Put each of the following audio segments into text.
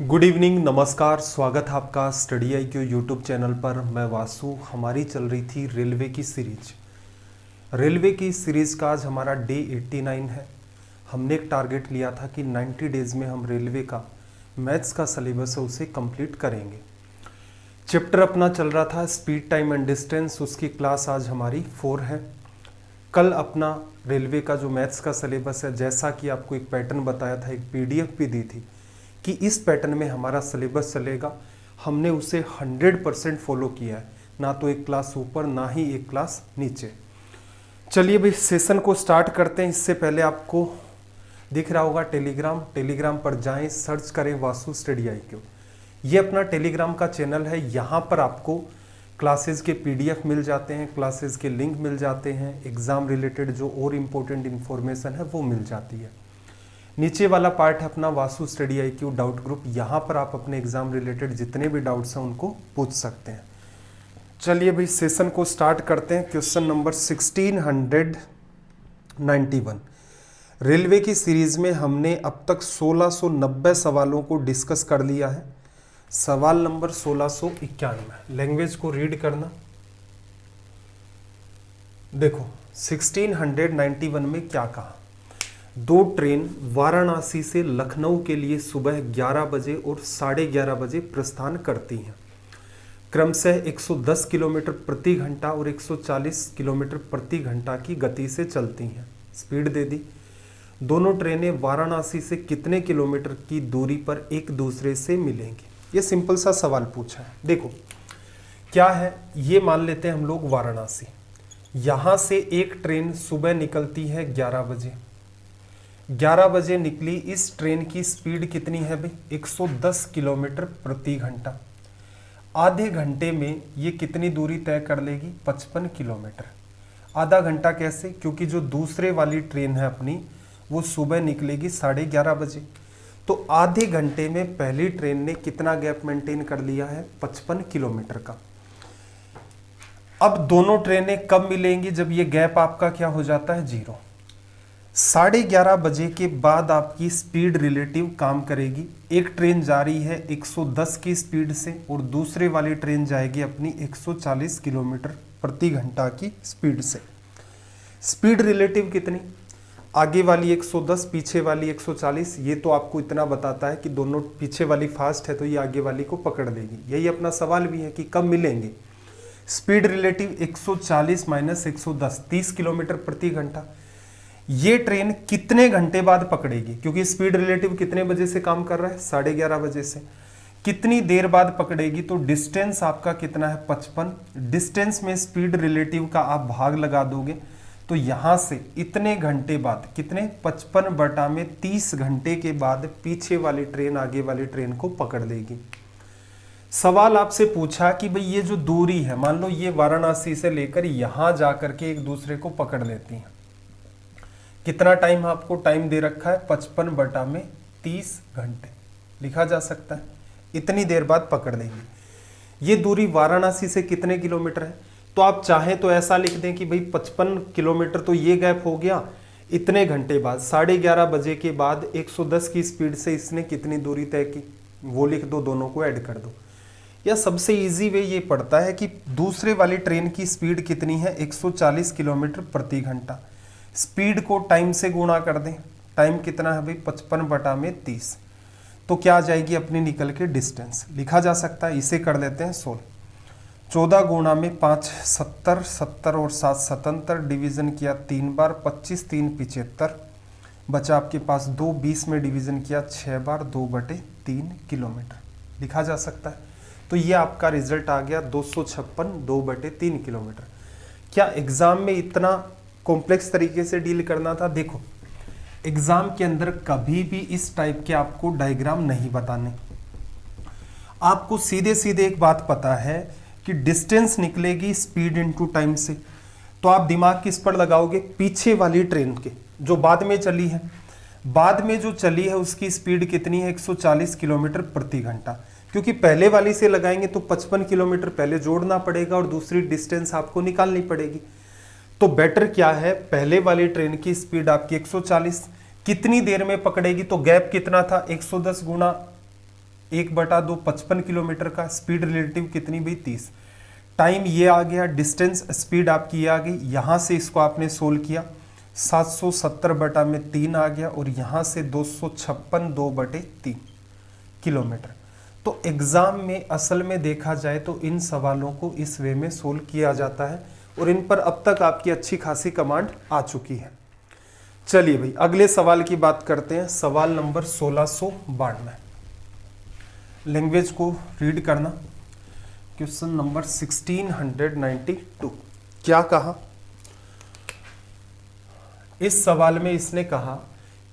Good evening, नमस्कार। स्वागत है आपका स्टडी IQ यूट्यूब चैनल पर। मैं वासु। हमारी चल रही थी रेलवे की सीरीज। रेलवे की सीरीज का आज हमारा डे 89 है। हमने एक टारगेट लिया था कि 90 डेज में हम रेलवे का मैथ्स का सिलेबस है उसे कंप्लीट करेंगे। चैप्टर अपना चल रहा था स्पीड, टाइम एंड डिस्टेंस। उसकी क्लास आज हमारी 4 है। कल अपना रेलवे का जो मैथ्स का सिलेबस है, जैसा कि आपको एक पैटर्न बताया था, एक PDF भी दी थी कि इस पैटर्न में हमारा सिलेबस चलेगा। हमने उसे 100% फॉलो किया है, ना तो एक क्लास ऊपर ना ही एक क्लास नीचे। चलिए भाई सेशन को स्टार्ट करते हैं। इससे पहले आपको दिख रहा होगा टेलीग्राम पर जाएं, सर्च करें वासु स्टडी IQ। ये अपना टेलीग्राम का चैनल है। यहाँ पर आपको क्लासेस के PDF मिल जाते हैं, क्लासेस के लिंक मिल जाते हैं, एग्ज़ाम रिलेटेड जो और इम्पोर्टेंट इन्फॉर्मेशन है वो मिल जाती है। नीचे वाला पार्ट है अपना Vasu study IQ doubt group. यहाँ पर आप अपने एग्जाम रिलेटेड जितने भी डाउट्स हैं उनको पूछ सकते हैं। चलिए भाई सेशन को स्टार्ट करते हैं। Question number 1691। रेलवे की सीरीज में हमने अब तक 1690 सवालों को डिस्कस कर लिया है। सवाल नंबर 1691। लैंग्वेज को रीड करना। देखो 1691 में क्या कहा। दो ट्रेन वाराणसी से लखनऊ के लिए सुबह 11 बजे और 11:30 बजे प्रस्थान करती हैं। क्रमशः 110 किलोमीटर प्रति घंटा और 140 किलोमीटर प्रति घंटा की गति से चलती हैं। स्पीड दे दी। दोनों ट्रेनें वाराणसी से कितने किलोमीटर की दूरी पर एक दूसरे से मिलेंगी। ये सिंपल सा सवाल पूछा है। देखो क्या है, ये मान लेते हैं हम लोग वाराणसी। यहाँ से एक ट्रेन सुबह निकलती है 11 बजे। 11 बजे निकली। इस ट्रेन की स्पीड कितनी है भाई? 110 किलोमीटर प्रति घंटा। आधे घंटे में ये कितनी दूरी तय कर लेगी? 55 किलोमीटर। आधा घंटा कैसे? क्योंकि जो दूसरे वाली ट्रेन है अपनी वो सुबह निकलेगी 11:30 बजे। तो आधे घंटे में पहली ट्रेन ने कितना गैप मेंटेन कर लिया है? 55 किलोमीटर का। अब दोनों ट्रेनें कब मिलेंगी? जब ये गैप आपका क्या हो जाता है? 0। 11:30 बजे के बाद आपकी स्पीड रिलेटिव काम करेगी। एक ट्रेन जा रही है 110 की स्पीड से और दूसरे वाली ट्रेन जाएगी अपनी 140 किलोमीटर प्रति घंटा की स्पीड से। स्पीड रिलेटिव कितनी? आगे वाली 110, पीछे वाली 140। ये तो आपको इतना बताता है कि दोनों, पीछे वाली फास्ट है तो ये आगे वाली को पकड़ लेगी। यही अपना सवाल भी है कि कब मिलेंगे। स्पीड रिलेटिव 140 माइनस 110, 30 किलोमीटर प्रति घंटा। ये ट्रेन कितने घंटे बाद पकड़ेगी? क्योंकि स्पीड रिलेटिव कितने बजे से काम कर रहा है? 11:30 बजे से। कितनी देर बाद पकड़ेगी? तो डिस्टेंस आपका कितना है? 55। डिस्टेंस में स्पीड रिलेटिव का आप भाग लगा दोगे तो यहां से इतने घंटे बाद, कितने? 55/30 घंटे के बाद पीछे वाली ट्रेन आगे वाली ट्रेन को पकड़ लेगी। सवाल आपसे पूछा कि भाई ये जो दूरी है, मान लो ये वाराणसी से लेकर यहां जाकर के एक दूसरे को पकड़ लेती हैं। कितना टाइम आपको टाइम दे रखा है? 55/30 घंटे लिखा जा सकता है। इतनी देर बाद पकड़ लेंगे। ये दूरी वाराणसी से कितने किलोमीटर है? तो आप चाहें तो ऐसा लिख दें कि भाई 55 किलोमीटर तो ये गैप हो गया। इतने घंटे बाद 11:30 बजे के बाद 110 की स्पीड से इसने कितनी दूरी तय की, वो लिख दो, दोनों को ऐड कर दो। या सबसे इजी वे ये पड़ता है कि दूसरे वाली ट्रेन की स्पीड कितनी है? 140 किलोमीटर प्रति घंटा। स्पीड को टाइम से गुणा कर दें। टाइम कितना है भाई? 55/30। तो क्या आ जाएगी अपनी निकल के? डिस्टेंस लिखा जा सकता है। इसे कर लेते हैं 16। 14 गुणा में 5 70, 70 और 7 77। डिवीजन किया 3 बार, 25 3 75। बचा आपके पास 2, 20 में डिवीजन किया 6 बार, 2/3 किलोमीटर लिखा जा सकता है। तो ये आपका रिजल्ट आ गया 256, 2/3 किलोमीटर। क्या एग्जाम में इतना कॉम्प्लेक्स तरीके से डील करना था? देखो एग्जाम के अंदर कभी भी इस टाइप के आपको डायग्राम नहीं बताने। आपको सीधे सीधे एक बात पता है कि डिस्टेंस निकलेगी स्पीड इनटू टाइम से। तो आप दिमाग किस पर लगाओगे? पीछे वाली ट्रेन के, जो बाद में चली है। बाद में जो चली है उसकी स्पीड कितनी है? 140 किलोमीटर प्रति घंटा। क्योंकि पहले वाली से लगाएंगे तो 55 किलोमीटर पहले जोड़ना पड़ेगा और दूसरी डिस्टेंस आपको निकालनी पड़ेगी। तो बेटर क्या है, पहले वाली ट्रेन की स्पीड आपकी 140, कितनी देर में पकड़ेगी? तो गैप कितना था? 110 गुणा 1/2 55 किलोमीटर का, स्पीड रिलेटिव कितनी भाई 30, टाइम ये आ गया, डिस्टेंस स्पीड आपकी ये आ गई, यहाँ से इसको आपने सोल्व किया 770/3 आ गया और यहाँ से 256 2/3 किलोमीटर। तो एग्जाम में असल में देखा जाए तो इन सवालों को इस वे में सोल्व किया जाता है और इन पर अब तक आपकी अच्छी खासी कमांड आ चुकी है। चलिए भाई अगले सवाल की बात करते हैं। सवाल नंबर 1692, लैंग्वेज को रीड करना। क्वेश्चन नंबर 1692, क्या कहा इस सवाल में? इसने कहा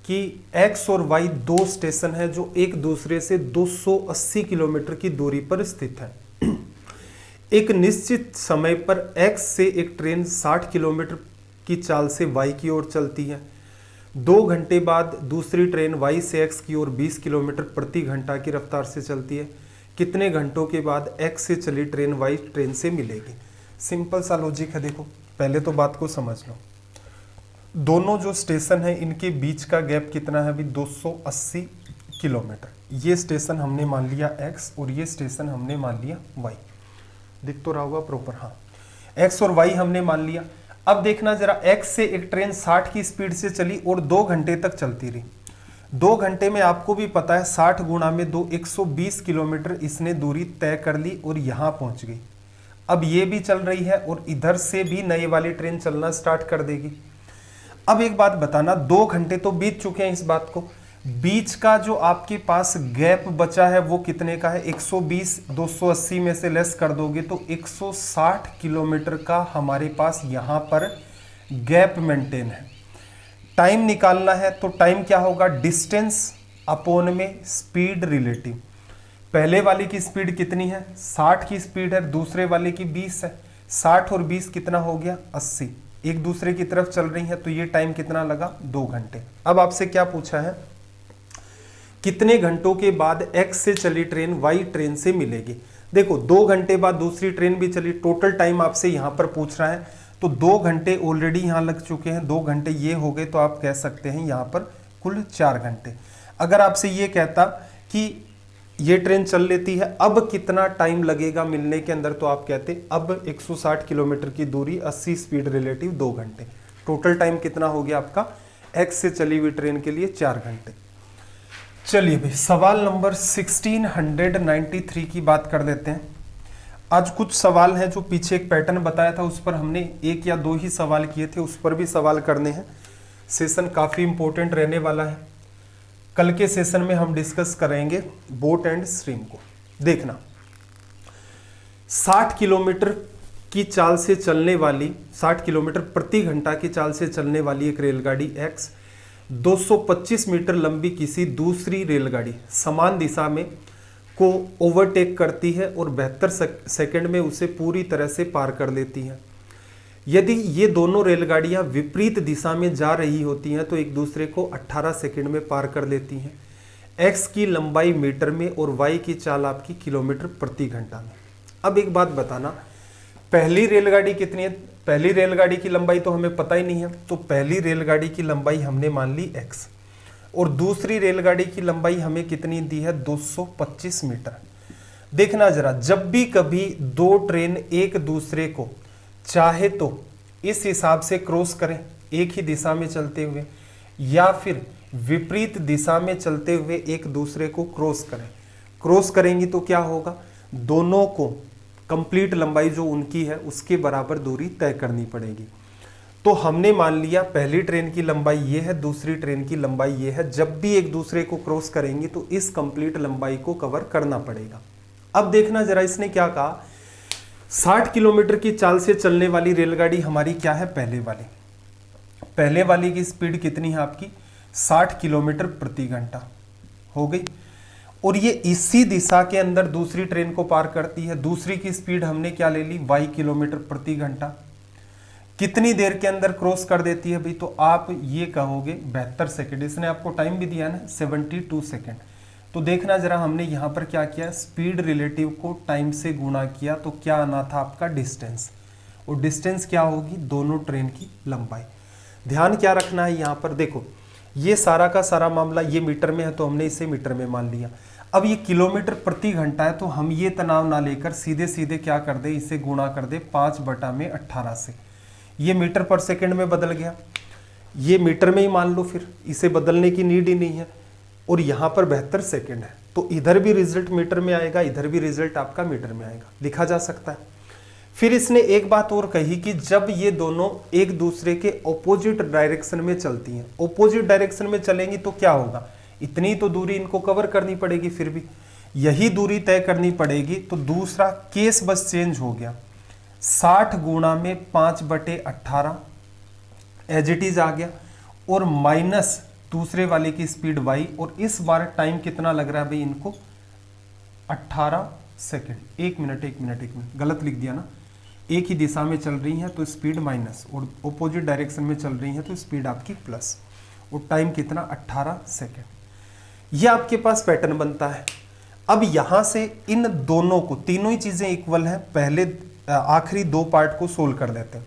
कि x और y दो स्टेशन है जो एक दूसरे से 280 किलोमीटर की दूरी पर स्थित है। एक निश्चित समय पर x से एक ट्रेन 60 किलोमीटर की चाल से y की ओर चलती है। 2 घंटे बाद दूसरी ट्रेन y से x की ओर 20 किलोमीटर प्रति घंटा की रफ्तार से चलती है। कितने घंटों के बाद x से चली ट्रेन y ट्रेन से मिलेगी? सिंपल सा लॉजिक है। देखो पहले तो बात को समझ लो, दोनों जो स्टेशन है इनके बीच का गैप कितना है अभी? 280 किलोमीटर। ये स्टेशन हमने मान लिया x और ये स्टेशन हमने मान लिया y। दिख तो रहा होगा प्रॉपर? हाँ, x और y हमने मान लिया। अब देखना जरा, x से एक ट्रेन 60 की स्पीड से चली और 2 घंटे तक चलती रही। 2 घंटे में आपको भी पता है 60 गुणा में 2 120 किलोमीटर इसने दूरी तय कर ली और यहाँ पहुँच गई। अब ये भी चल रही है और इधर से भी नई वाली ट्रेन चलना स्टार्ट कर देगी। अब एक बात बताना, 2 घंटे तो बीत चुके हैं, इस बात को बीच का जो आपके पास गैप बचा है वो कितने का है? 120 280 में से लेस कर दोगे तो 160 किलोमीटर का हमारे पास यहाँ पर गैप मेंटेन है। टाइम निकालना है तो टाइम क्या होगा? डिस्टेंस अपॉन में स्पीड रिलेटिव। पहले वाले की स्पीड कितनी है? 60 की स्पीड है, दूसरे वाले की 20 है। 60 और 20 कितना हो गया? 80। एक दूसरे की तरफ चल रही है तो ये टाइम कितना लगा? 2 घंटे। अब आपसे क्या पूछा है? कितने घंटों के बाद x से चली ट्रेन y ट्रेन से मिलेगी? देखो 2 घंटे बाद दूसरी ट्रेन भी चली, टोटल टाइम आपसे यहां पर पूछ रहा है तो 2 घंटे ऑलरेडी यहां लग चुके हैं, 2 घंटे ये हो गए तो आप कह सकते हैं यहां पर कुल 4 घंटे। अगर आपसे ये कहता कि ये ट्रेन चल लेती है, अब कितना टाइम लगेगा मिलने के अंदर, तो आप कहते अब 160 किलोमीटर की दूरी 80 स्पीड रिलेटिव 2 घंटे। टोटल टाइम कितना हो गया आपका x से चली हुई ट्रेन के लिए? 4 घंटे। चलिए भाई सवाल नंबर 1693 की बात कर लेते हैं। आज कुछ सवाल हैं जो पीछे एक पैटर्न बताया था उस पर हमने 1 या 2 ही सवाल किए थे, उस पर भी सवाल करने हैं। सेशन काफ़ी इंपॉर्टेंट रहने वाला है। कल के सेशन में हम डिस्कस करेंगे बोट एंड स्ट्रीम को। देखना 60 किलोमीटर की चाल से चलने वाली, 60 किलोमीटर प्रति घंटा की चाल से चलने वाली एक रेलगाड़ी X 225 मीटर लंबी किसी दूसरी रेलगाड़ी समान दिशा में को ओवरटेक करती है और 72 सेकंड में उसे पूरी तरह से पार कर लेती है। यदि ये दोनों रेलगाड़ियां विपरीत दिशा में जा रही होती हैं तो एक दूसरे को 18 सेकंड में पार कर लेती हैं। x की लंबाई मीटर में और y की चाल आपकी किलोमीटर प्रति घंटा में। अब एक बात बताना, पहली रेलगाड़ी कितनी है? पहली रेलगाड़ी की लंबाई तो हमें पता ही नहीं है, तो पहली रेलगाड़ी की लंबाई हमने मान ली x और दूसरी रेलगाड़ी की लंबाई हमें कितनी दी है? 225 मीटर। देखना जरा, जब भी कभी दो ट्रेन एक दूसरे को चाहे तो इस हिसाब से क्रॉस करें, एक ही दिशा में चलते हुए, या फिर विपरीत दिशा में चलते हुए एक दूसरे को क्रॉस करें, क्रॉस करेंगी तो क्या होगा? दोनों को कंप्लीट लंबाई जो उनकी है उसके बराबर दूरी तय करनी पड़ेगी। तो हमने मान लिया पहली ट्रेन की लंबाई ये है, दूसरी ट्रेन की लंबाई ये है। जब भी एक दूसरे को क्रॉस करेंगी तो इस कंप्लीट लंबाई को कवर करना पड़ेगा। अब देखना जरा, इसने क्या कहा? 60 किलोमीटर की चाल से चलने वाली रेलगाड़ी हमारी क्या है? पहले वाली की स्पीड कितनी है आपकी? 60 किलोमीटर प्रति घंटा हो गई, और ये इसी दिशा के अंदर दूसरी ट्रेन को पार करती है। दूसरी की स्पीड हमने क्या ले ली? y किलोमीटर प्रति घंटा। कितनी देर के अंदर क्रॉस कर देती है भाई? तो आप ये कहोगे 72 सेकेंड। इसने आपको टाइम भी दिया ना 72 सेकेंड। तो देखना जरा, हमने यहाँ पर क्या किया? स्पीड रिलेटिव को टाइम से गुणा किया, तो क्या आना था आपका? डिस्टेंस। और डिस्टेंस क्या होगी? दोनों ट्रेन की लंबाई। ध्यान क्या रखना है यहाँ पर? देखो ये सारा का सारा मामला ये मीटर में है तो हमने इसे मीटर में मान लिया। अब ये किलोमीटर प्रति घंटा है, तो हम ये तनाव ना लेकर सीधे सीधे क्या कर दे, इसे गुणा कर दे 5/18 से। ये मीटर पर सेकंड में बदल गया, ये मीटर में ही मान लो, फिर इसे बदलने की नीड ही नहीं है। और यहाँ पर 72 सेकंड है, तो इधर भी रिजल्ट मीटर में आएगा, इधर भी रिजल्ट आपका मीटर में आएगा, लिखा जा सकता है। फिर इसने एक बात और कही कि जब ये दोनों एक दूसरे के ऑपोजिट डायरेक्शन में चलती हैं, ऑपोजिट डायरेक्शन में चलेंगी तो क्या होगा, इतनी तो दूरी इनको कवर करनी पड़ेगी, फिर भी यही दूरी तय करनी पड़ेगी। तो दूसरा केस बस चेंज हो गया, 60 गुणा में 5/18 एज इट इज आ गया, और माइनस दूसरे वाले की स्पीड y, और इस बार टाइम कितना लग रहा है भाई इनको, 18 सेकेंड। एक मिनट गलत लिख दिया ना, एक ही दिशा में चल रही हैं तो स्पीड माइनस, और ऑपोजिट डायरेक्शन में चल रही हैं तो स्पीड आपकी प्लस, और टाइम कितना, 18 सेकेंड। यह आपके पास पैटर्न बनता है। अब यहां से इन दोनों को, तीनों ही चीजें इक्वल हैं, पहले आखिरी दो पार्ट को सोल्व कर देते हैं।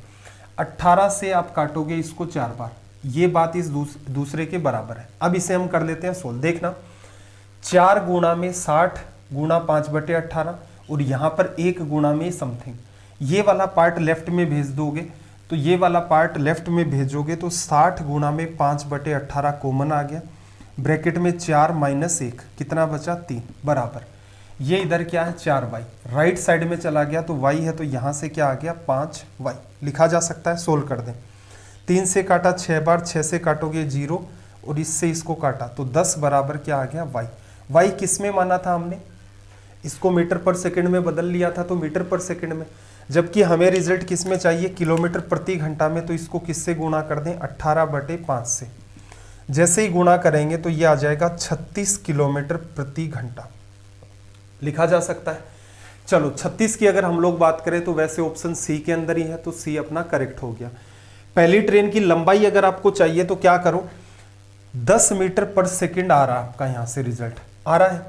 18 से आप काटोगे इसको 4 बार, ये बात इस दूसरे के बराबर है। अब इसे हम कर लेते हैं सोल्व। देखना 4 गुणा में 60 गुणा 5/18, और यहाँ पर 1 गुणा में समथिंग, ये वाला पार्ट लेफ्ट में भेज दोगे, तो ये वाला पार्ट लेफ्ट में भेजोगे तो 60 गुणा में 5/18 कॉमन आ गया, ब्रैकेट में 4 माइनस 1 कितना बचा, 3 बराबर, ये इधर क्या है 4y, राइट साइड में चला गया तो y है, तो यहाँ से क्या आ गया 5y, लिखा जा सकता है। सोल्व कर दें, 3 से काटा 6 बार, 6 से काटोगे 0, और इससे इसको काटा तो 10 बराबर क्या आ गया y। y किस में माना था हमने, इसको मीटर पर सेकंड में बदल लिया था, तो मीटर पर सेकंड में, जबकि हमें रिजल्ट किस में चाहिए, किलोमीटर प्रति घंटा में, तो इसको किससे गुणा कर दें, 18/5 से। जैसे ही गुणा करेंगे तो ये आ जाएगा 36 किलोमीटर प्रति घंटा, लिखा जा सकता है। चलो 36 की अगर हम लोग बात करें तो वैसे ऑप्शन सी के अंदर ही है, तो सी अपना करेक्ट हो गया। पहली ट्रेन की लंबाई अगर आपको चाहिए तो क्या करो, 10 मीटर पर सेकंड आ रहा है आपका, यहां से रिजल्ट आ रहा है,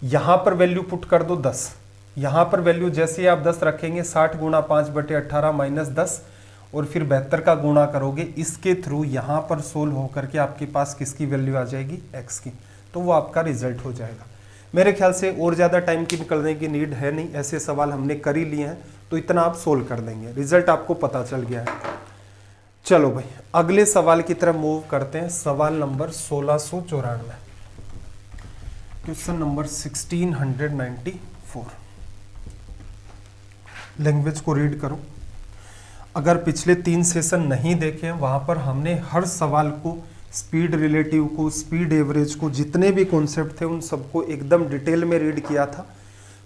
यहां पर वैल्यू पुट कर दो 10, यहां पर वैल्यू जैसे आप 10 रखेंगे, 60 गुणा 5/18 माइनस 10, और फिर 72 का गुणा करोगे, इसके थ्रू यहां पर सोल्व होकर के आपके पास किसकी वैल्यू आ जाएगी, x की, तो वो आपका रिजल्ट हो जाएगा। मेरे ख्याल से और ज़्यादा टाइम की निकलने की नीड है नहीं, ऐसे सवाल हमने कर ही लिए हैं, तो इतना आप सोल्व कर देंगे, रिजल्ट आपको पता चल गया है। चलो भाई अगले सवाल की तरफ मूव करते हैं। सवाल नंबर 1694, क्वेश्चन नंबर 1694। लैंग्वेज को रीड करो। अगर पिछले 3 सेशन नहीं देखे वहां पर हमने हर सवाल को, स्पीड रिलेटिव को, स्पीड एवरेज को, जितने भी कॉन्सेप्ट थे उन सबको एकदम डिटेल में रीड किया था,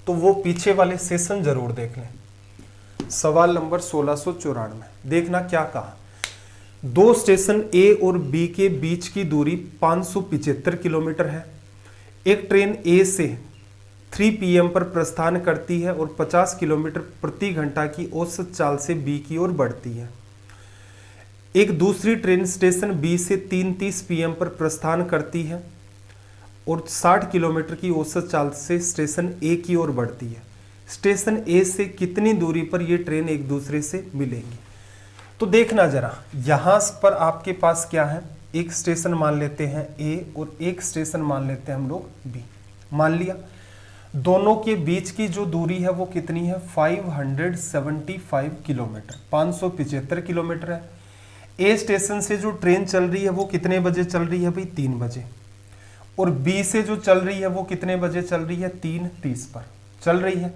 तो वो पीछे वाले सेशन जरूर देख लें। सवाल नंबर 1694, देखना क्या कहा। 2 स्टेशन ए और बी के बीच की दूरी 575 किलोमीटर है। एक ट्रेन ए से 3 PM पर प्रस्थान करती है और 50 किलोमीटर प्रति घंटा की औसत चाल से बी की ओर बढ़ती है। एक दूसरी ट्रेन स्टेशन बी से 3:30 PM पर प्रस्थान करती है और 60 किलोमीटर की औसत चाल से स्टेशन ए की ओर बढ़ती है। स्टेशन ए से कितनी दूरी पर ये ट्रेन एक दूसरे से मिलेंगी। तो देखना जरा, यहाँ पर आपके पास क्या है, एक स्टेशन मान लेते हैं ए और एक स्टेशन मान लेते हैं हम लोग बी। मान लिया दोनों के बीच की जो दूरी है वो कितनी है, 575 किलोमीटर, 575 किलोमीटर है। ए स्टेशन से जो ट्रेन चल रही है वो कितने बजे चल रही है भाई, 3 बजे, और बी से जो चल रही है वो कितने बजे चल रही है, 3:30 पर चल रही है।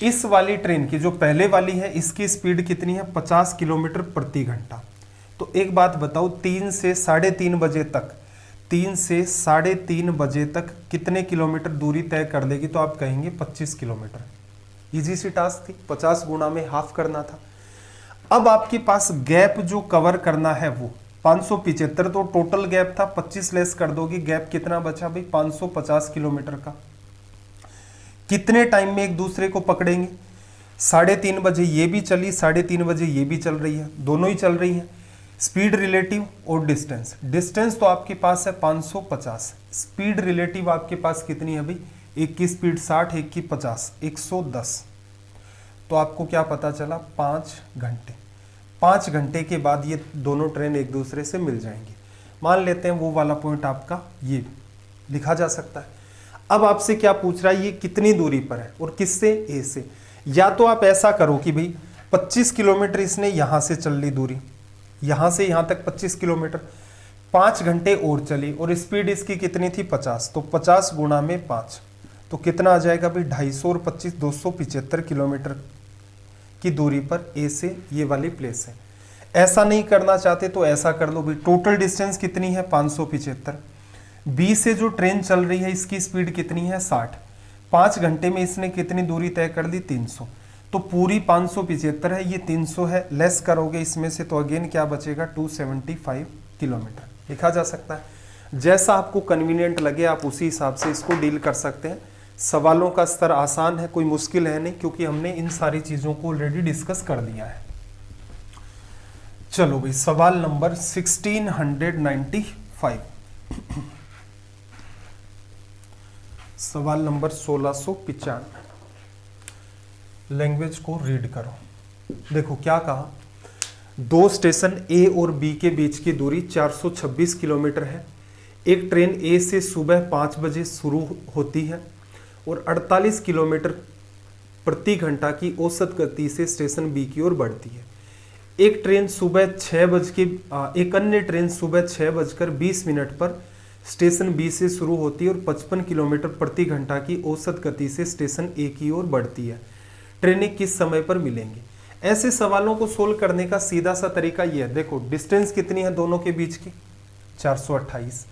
इस वाली ट्रेन की जो पहले वाली है इसकी स्पीड कितनी है, 50 किलोमीटर प्रति घंटा। तो एक बात बताओ, 3 से 3:30 बजे तक, 3 से 3:30 बजे तक कितने किलोमीटर दूरी तय कर लेगी, तो आप कहेंगे 25 किलोमीटर। इजी सी टास्क थी, 50 गुना में हाफ करना था। अब आपके पास गैप जो कवर करना है वो 575, तो टोटल गैप था, 25 लेस कर दोगे, गैप कितना बचा भाई, 550 किलोमीटर का। कितने टाइम में एक दूसरे को पकड़ेंगे, 3:30 बजे ये भी चली, 3:30 बजे ये भी चल रही है, दोनों ही चल रही है। स्पीड रिलेटिव और डिस्टेंस, डिस्टेंस तो आपके पास है 550, स्पीड रिलेटिव आपके पास कितनी है भाई, एक की स्पीड 60, एक की 50, 110। तो आपको क्या पता चला, 5 घंटे। 5 घंटे के बाद ये दोनों ट्रेन एक दूसरे से मिल जाएंगी। मान लेते हैं वो वाला पॉइंट आपका ये लिखा जा सकता है। अब आपसे क्या पूछ रहा है, ये कितनी दूरी पर है और किससे, ए से। या तो आप ऐसा करो कि भाई 25 किलोमीटर इसने यहां से चल ली दूरी, यहां से यहां तक 25 किलोमीटर, 5 घंटे और चली और स्पीड इसकी कितनी थी 50, तो 50 गुणा में 5 तो कितना आ जाएगा भाई 250 और 25 275 किलोमीटर की दूरी पर ए से ये वाली प्लेस है। ऐसा नहीं करना चाहते तो ऐसा कर लो भाई, टोटल डिस्टेंस कितनी है 575, बी से जो ट्रेन चल रही है इसकी स्पीड कितनी है 60, 5 घंटे में इसने कितनी दूरी तय कर दी 300, तो पूरी 575 है, ये 300 है, लेस करोगे इसमें से तो अगेन क्या बचेगा 275 किलोमीटर लिखा जा सकता है। जैसा आपको कन्वीनियंट लगे आप उसी हिसाब से इसको डील कर सकते हैं। सवालों का स्तर आसान है, कोई मुश्किल है नहीं, क्योंकि हमने इन सारी चीजों को ऑलरेडी डिस्कस कर दिया है। चलो भाई सवाल नंबर 1695, सवाल नंबर 1695, लैंग्वेज को रीड करो। देखो क्या कहा, दो स्टेशन ए और बी के बीच की दूरी 426 किलोमीटर है। एक ट्रेन ए से सुबह 5 बजे शुरू होती है और 48 किलोमीटर प्रति घंटा की औसत गति से स्टेशन बी की ओर बढ़ती है। एक ट्रेन सुबह 6 बज के एक अन्य ट्रेन सुबह 6:20 पर स्टेशन बी से शुरू होती है और 55 किलोमीटर प्रति घंटा की औसत गति से स्टेशन ए की ओर बढ़ती है। ट्रेनें किस समय पर मिलेंगी? ऐसे सवालों को सोल्व करने का सीधा सा तरीका यह है, देखो डिस्टेंस कितनी है दोनों के बीच की 428।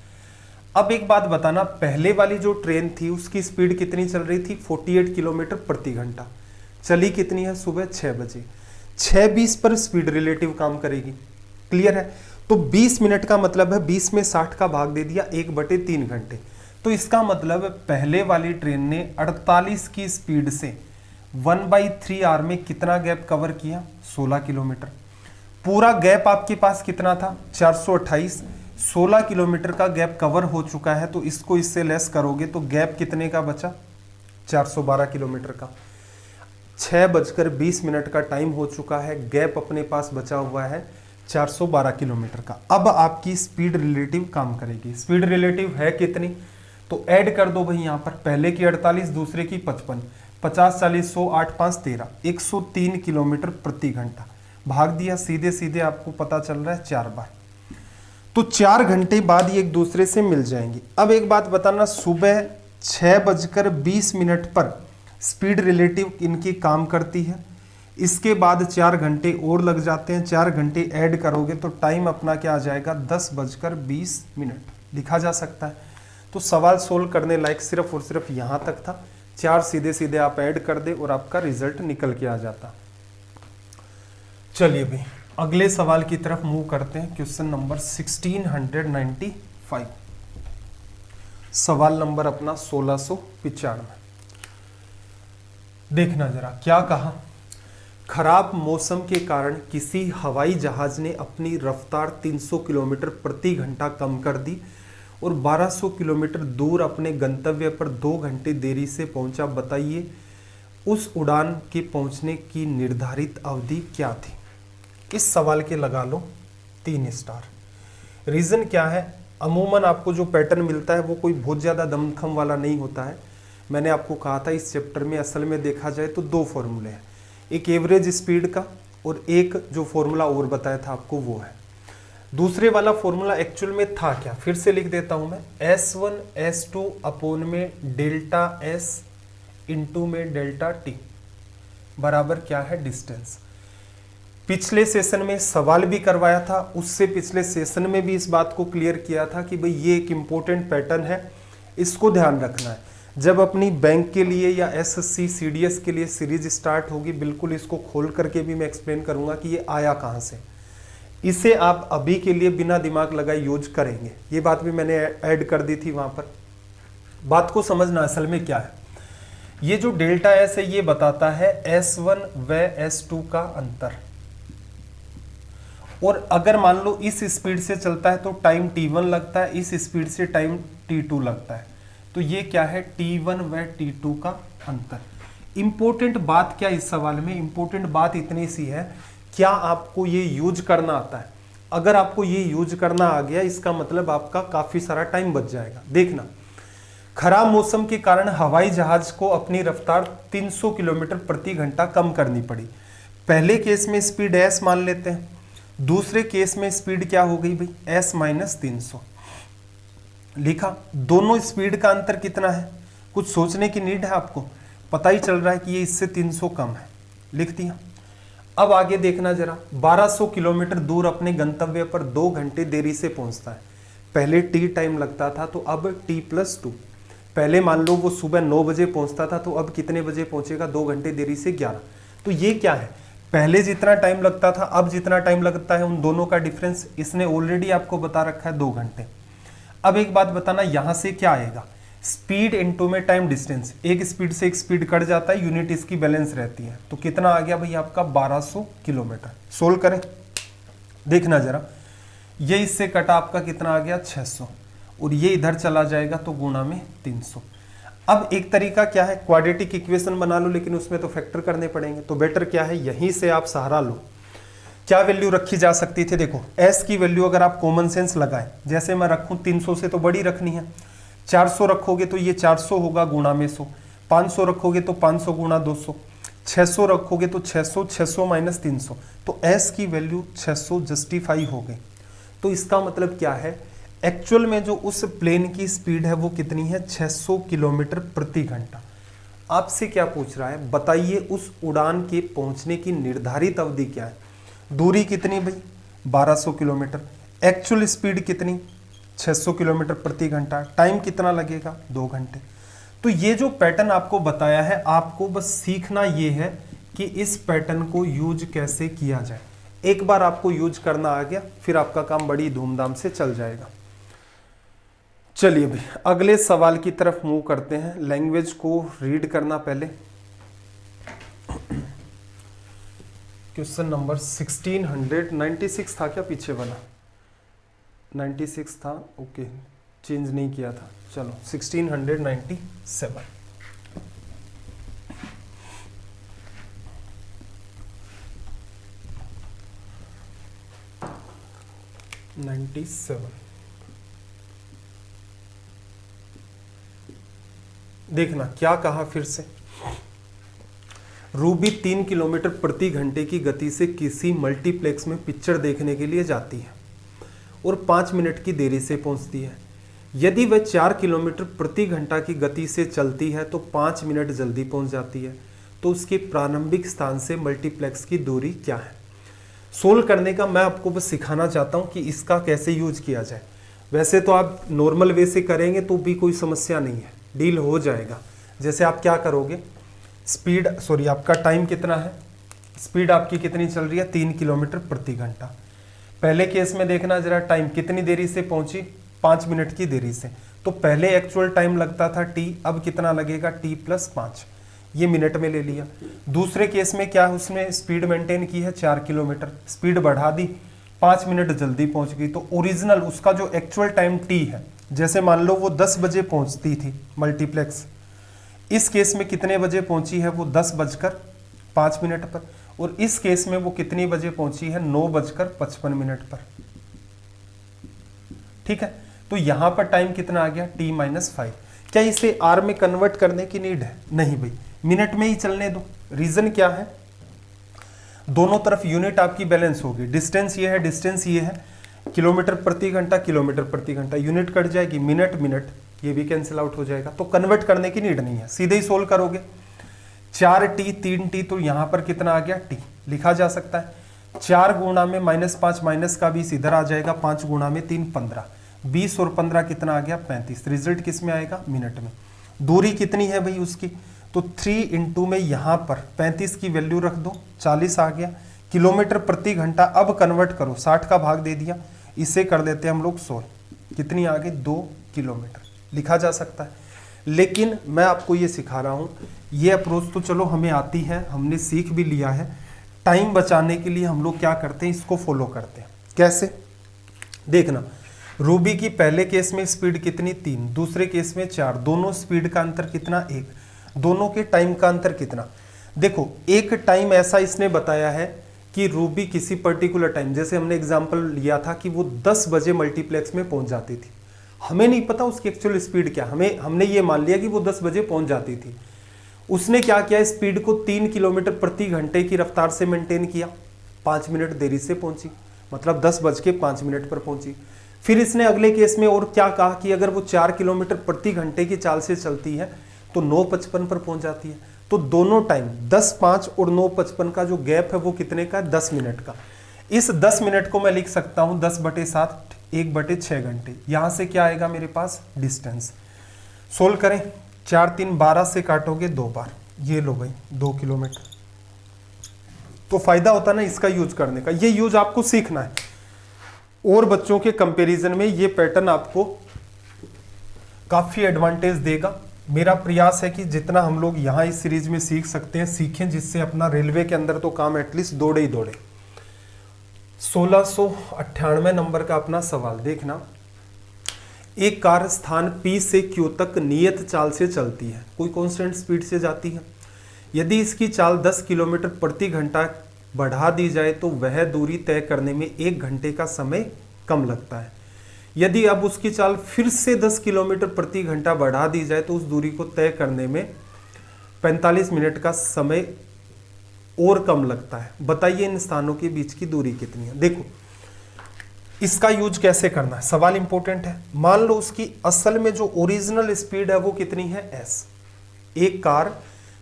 अब एक बात बताना, पहले वाली जो ट्रेन थी उसकी स्पीड कितनी चल रही थी 48 किलोमीटर प्रति घंटा, चली कितनी है सुबह 6 बजे, 6:20 पर स्पीड रिलेटिव काम करेगी। क्लियर है? तो 20 मिनट का मतलब है 20 में 60 का भाग दे दिया 1/3 घंटे, तो इसका मतलब पहले वाली ट्रेन ने 48 की स्पीड से 1/3 आवर में कितना गैप कवर किया 16 किलोमीटर। पूरा गैप आपके पास कितना था 428, 16 किलोमीटर का गैप कवर हो चुका है, तो इसको इससे लेस करोगे तो गैप कितने का बचा 412 किलोमीटर का। 6:20 का टाइम हो चुका है, गैप अपने पास बचा हुआ है 412 किलोमीटर का। अब आपकी स्पीड रिलेटिव काम करेगी। स्पीड रिलेटिव है कितनी, तो ऐड कर दो भाई यहाँ पर, पहले की 48 दूसरे की 55, 50 40 100 8 5 13, 103 किलोमीटर प्रति घंटा, भाग दिया, सीधे सीधे आपको पता चल रहा है 4 बार, तो 4 घंटे बाद ये एक दूसरे से मिल जाएंगी। अब एक बात बताना, सुबह 6:20 पर स्पीड रिलेटिव इनकी काम करती है, इसके बाद 4 घंटे और लग जाते हैं, 4 घंटे ऐड करोगे तो टाइम अपना क्या आ जाएगा 10:20 लिखा जा सकता है। तो सवाल सोल्व करने लायक सिर्फ और सिर्फ यहाँ तक था, 4 सीधे सीधे आप ऐड कर दे और आपका रिजल्ट निकल के आ जाता। चलिए भाई अगले सवाल की तरफ मूव करते हैं। क्वेश्चन नंबर 1695, सवाल नंबर अपना 1695। देखना जरा क्या कहा, खराब मौसम के कारण किसी हवाई जहाज ने अपनी रफ्तार 300 किलोमीटर प्रति घंटा कम कर दी और 1200 किलोमीटर दूर अपने गंतव्य पर 2 घंटे देरी से पहुंचा। बताइए उस उड़ान के पहुंचने की निर्धारित अवधि क्या थी? इस सवाल के लगा लो 3 स्टार। रीजन क्या है, अमूमन आपको जो पैटर्न मिलता है वो कोई बहुत ज़्यादा दमखम वाला नहीं होता है। मैंने आपको कहा था इस चैप्टर में असल में देखा जाए तो 2 फॉर्मूले हैं, एक एवरेज स्पीड का और एक जो फॉर्मूला और बताया था आपको वो है। दूसरे वाला फॉर्मूला एक्चुअल में था क्या, फिर से लिख देता हूं मैं, S1 S2 अपॉन में डेल्टा S इंटू में डेल्टा T बराबर क्या है डिस्टेंस। पिछले सेशन में सवाल भी करवाया था, उससे पिछले सेशन में भी इस बात को क्लियर किया था कि भाई ये एक इम्पोर्टेंट पैटर्न है, इसको ध्यान रखना है। जब अपनी बैंक के लिए या SSC CDS के लिए सीरीज स्टार्ट होगी, बिल्कुल इसको खोल करके भी मैं एक्सप्लेन करूंगा कि ये आया कहाँ से। इसे आप अभी के लिए बिना दिमाग लगाए यूज करेंगे, ये बात भी मैंने ऐड कर दी थी वहां पर। बात को समझना असल में क्या है, ये जो डेल्टा S है ये बताता है S1 व S2 का अंतर, और अगर मान लो इस स्पीड से चलता है तो टाइम T1 लगता है, इस स्पीड से टाइम T2 लगता है, तो ये क्या है T1 व T2 का अंतर। इंपॉर्टेंट बात क्या इस सवाल में, इंपॉर्टेंट बात इतनी सी है, क्या आपको ये यूज करना आता है? अगर आपको ये यूज करना आ गया इसका मतलब आपका काफी सारा टाइम बच जाएगा। देखना खराब मौसम के कारण हवाई जहाज को अपनी रफ्तार 300 किलोमीटर प्रति घंटा कम करनी पड़ी। पहले केस में स्पीड s मान लेते हैं, दूसरे केस में स्पीड क्या हो गई भाई, s माइनस 300 लिखा। दोनों स्पीड का अंतर कितना है, कुछ सोचने की नीड है आपको, पता ही चल रहा है कि ये इससे 300 कम है, लिख दिया। अब आगे देखना जरा, 1200 किलोमीटर दूर अपने गंतव्य पर 2 घंटे देरी से पहुंचता है। पहले t टाइम लगता था तो अब t+2। पहले मान लो वो सुबह 9 बजे पहुंचता था तो अब कितने बजे पहुंचेगा, 2 घंटे देरी से 11। तो ये क्या है, पहले जितना टाइम लगता था अब जितना टाइम लगता है, उन दोनों का डिफरेंस इसने ऑलरेडी आपको बता रखा है 2 घंटे। अब एक बात बताना, यहां से क्या आएगा, स्पीड इनटू में टाइम डिस्टेंस, एक स्पीड से एक स्पीड कट जाता है, यूनिट इसकी बैलेंस रहती है। तो कितना आ गया भाई आपका 1200 किलोमीटर। सोल्व करें, देखना जरा, ये इससे कटा आपका कितना आ गया 600, और ये इधर चला जाएगा तो गुणा में 300। अब एक तरीका क्या है, क्वाड्रेटिक इक्वेशन बना लो, लेकिन उसमें तो फैक्टर करने पड़ेंगे, तो बेटर क्या है, यहीं से आप सहारा लो। क्या वैल्यू रखी जा सकती थी, देखो s की वैल्यू अगर आप कॉमन सेंस लगाएं, जैसे मैं रखूं 300 से तो बड़ी रखनी है, 400 रखोगे तो ये 400 होगा गुणा में 100, 500 रखोगे तो 500 गुणा 200, 600 रखोगे तो 600, 600 माइनस 300, तो s की वैल्यू 600 जस्टिफाई हो गई। तो इसका मतलब क्या है, एक्चुअल में जो उस प्लेन की स्पीड है वो कितनी है, 600 किलोमीटर प्रति घंटा। आपसे क्या पूछ रहा है, बताइए उस उड़ान के पहुंचने की निर्धारित अवधि क्या है, दूरी कितनी भाई 1200 किलोमीटर, एक्चुअल स्पीड कितनी 600 किलोमीटर प्रति घंटा, टाइम कितना लगेगा 2 घंटे। तो ये जो पैटर्न आपको बताया है, आपको बस सीखना ये है कि इस पैटर्न को यूज कैसे किया जाए। एक बार आपको यूज करना आ गया, फिर आपका काम बड़ी धूमधाम से चल जाएगा। चलिए भाई अगले सवाल की तरफ मूव करते हैं। लैंग्वेज को रीड करना पहले। क्वेश्चन नंबर 1696 था क्या, पीछे वाला 96 था, ओके चेंज नहीं किया था, चलो 1697। देखना क्या कहा फिर से, रूबी 3 किलोमीटर प्रति घंटे की गति से किसी मल्टीप्लेक्स में पिक्चर देखने के लिए जाती है और 5 मिनट की देरी से पहुंचती है। यदि वह 4 किलोमीटर प्रति घंटा की गति से चलती है तो 5 मिनट जल्दी पहुंच जाती है, तो उसके प्रारंभिक स्थान से मल्टीप्लेक्स की दूरी क्या है। सोल्व करने का मैं आपको बस सिखाना चाहता हूं कि इसका कैसे यूज किया जाए। वैसे तो आप नॉर्मल वे से करेंगे तो भी कोई समस्या नहीं है, डील हो जाएगा। जैसे आप क्या करोगे, स्पीड आपका टाइम कितना है, स्पीड आपकी कितनी चल रही है 3 किलोमीटर प्रति घंटा। पहले केस में देखना जरा, टाइम कितनी देरी से पहुंची 5 मिनट की देरी से, तो पहले एक्चुअल टाइम लगता था t, अब कितना लगेगा t+5, ये मिनट में ले लिया। दूसरे केस में क्या है, उसमें स्पीड मेंटेन की है 4 किलोमीटर, स्पीड बढ़ा दी 5 मिनट जल्दी पहुंच गई, तो ओरिजिनल उसका जो एक्चुअल टाइम t है, जैसे मान लो वो 10 बजे पहुंचती थी मल्टीप्लेक्स, इस केस में कितने बजे पहुंची है वो 10:05 पर, और इस केस में वो कितनी बजे पहुंची है 9:55 पर। ठीक है, तो यहां पर टाइम कितना आ गया t-5। क्या इसे आर में कन्वर्ट करने की नीड है, नहीं भाई, मिनट में ही चलने दो। रीजन क्या है, दोनों तरफ यूनिट आपकी बैलेंस होगी, डिस्टेंस ये है, डिस्टेंस ये है, किलोमीटर प्रति घंटा किलोमीटर प्रति घंटा, यूनिट कट जाएगी, मिनट मिनट, ये भी कैंसिल आउट हो जाएगा, तो कन्वर्ट करने की नीड नहीं है, सीधे ही सोल्व करोगे। 4t 3t, तो यहां पर कितना आ गया t, लिखा जा सकता है 4 गुणा में -5, माइनस का 20 इधर आ जाएगा, 5 गुणा में 3 15, 20 और 15 कितना आ गया 35। रिजल्ट किस में आएगा, मिनट में। दूरी कितनी है भाई उसकी, तो 3 इंटू में यहां पर 35 की वैल्यू रख दो, 40 आ गया। किलोमीटर प्रति घंटा अब कन्वर्ट करो, 60 का भाग दे दिया, इसे कर देते हैं हम लोग 100, कितनी आ गई 2 किलोमीटर, लिखा जा सकता है। लेकिन मैं आपको ये सिखा रहा हूं, ये अप्रोच तो चलो हमें आती है, हमने सीख भी लिया है, टाइम बचाने के लिए हम लोग क्या करते हैं, इसको फॉलो करते हैं। कैसे, देखना, रूबी की पहले केस में स्पीड कितनी 3, दूसरे केस में 4, दोनों स्पीड का अंतर कितना 1, दोनों के टाइम का अंतर कितना। देखो एक टाइम ऐसा इसने बताया है कि रूबी किसी पर्टिकुलर टाइम, जैसे हमने एग्जांपल लिया था कि वो 10 बजे मल्टीप्लेक्स में पहुंच जाती थी, हमें नहीं पता उसकी एक्चुअल स्पीड क्या, हमने ये मान लिया कि वो 10 बजे पहुंच जाती थी। उसने क्या किया, स्पीड को 3 किलोमीटर प्रति घंटे की रफ्तार से मेंटेन किया, 5 मिनट देरी से पहुंची, मतलब 10:05 पर पहुंची। फिर इसने अगले केस में और क्या कहा कि अगर वो 4 किलोमीटर प्रति घंटे की चाल से चलती है तो 9:55 पर पहुंच जाती है। तो दोनों टाइम 10:05 और 9:55 का जो गैप है वो कितने का, 10 मिनट का। इस 10 मिनट को मैं लिख सकता हूं 10/7, 1/6 घंटे। यहां से क्या आएगा मेरे पास, डिस्टेंस। सोल्व करें, 4 3 12 से काटोगे 2 बार, ये लो भाई 2 किलोमीटर। तो फायदा होता ना इसका यूज करने का, ये यूज आपको सीखना है। और बच्चों के कंपैरिजन में ये पैटर्न आपको काफी एडवांटेज देगा। मेरा प्रयास है कि जितना हम लोग यहाँ इस सीरीज में सीख सकते हैं सीखें, जिससे अपना रेलवे के अंदर तो काम एटलीस्ट दौड़े ही दौड़े। 1698 नंबर का अपना सवाल देखना। एक कार स्थान P से Q तक नियत चाल से चलती है, कोई कांस्टेंट स्पीड से जाती है। यदि इसकी चाल 10 किलोमीटर प्रति घंटा बढ़ा दी जाए तो वह दूरी तय करने में 1 घंटे का समय कम लगता है। यदि अब उसकी चाल फिर से 10 किलोमीटर प्रति घंटा बढ़ा दी जाए तो उस दूरी को तय करने में 45 मिनट का समय और कम लगता है। बताइए इन स्थानों के बीच की दूरी कितनी है। देखो इसका यूज कैसे करना है, सवाल इंपॉर्टेंट है। मान लो उसकी असल में जो ओरिजिनल स्पीड है वो कितनी है, s। एक कार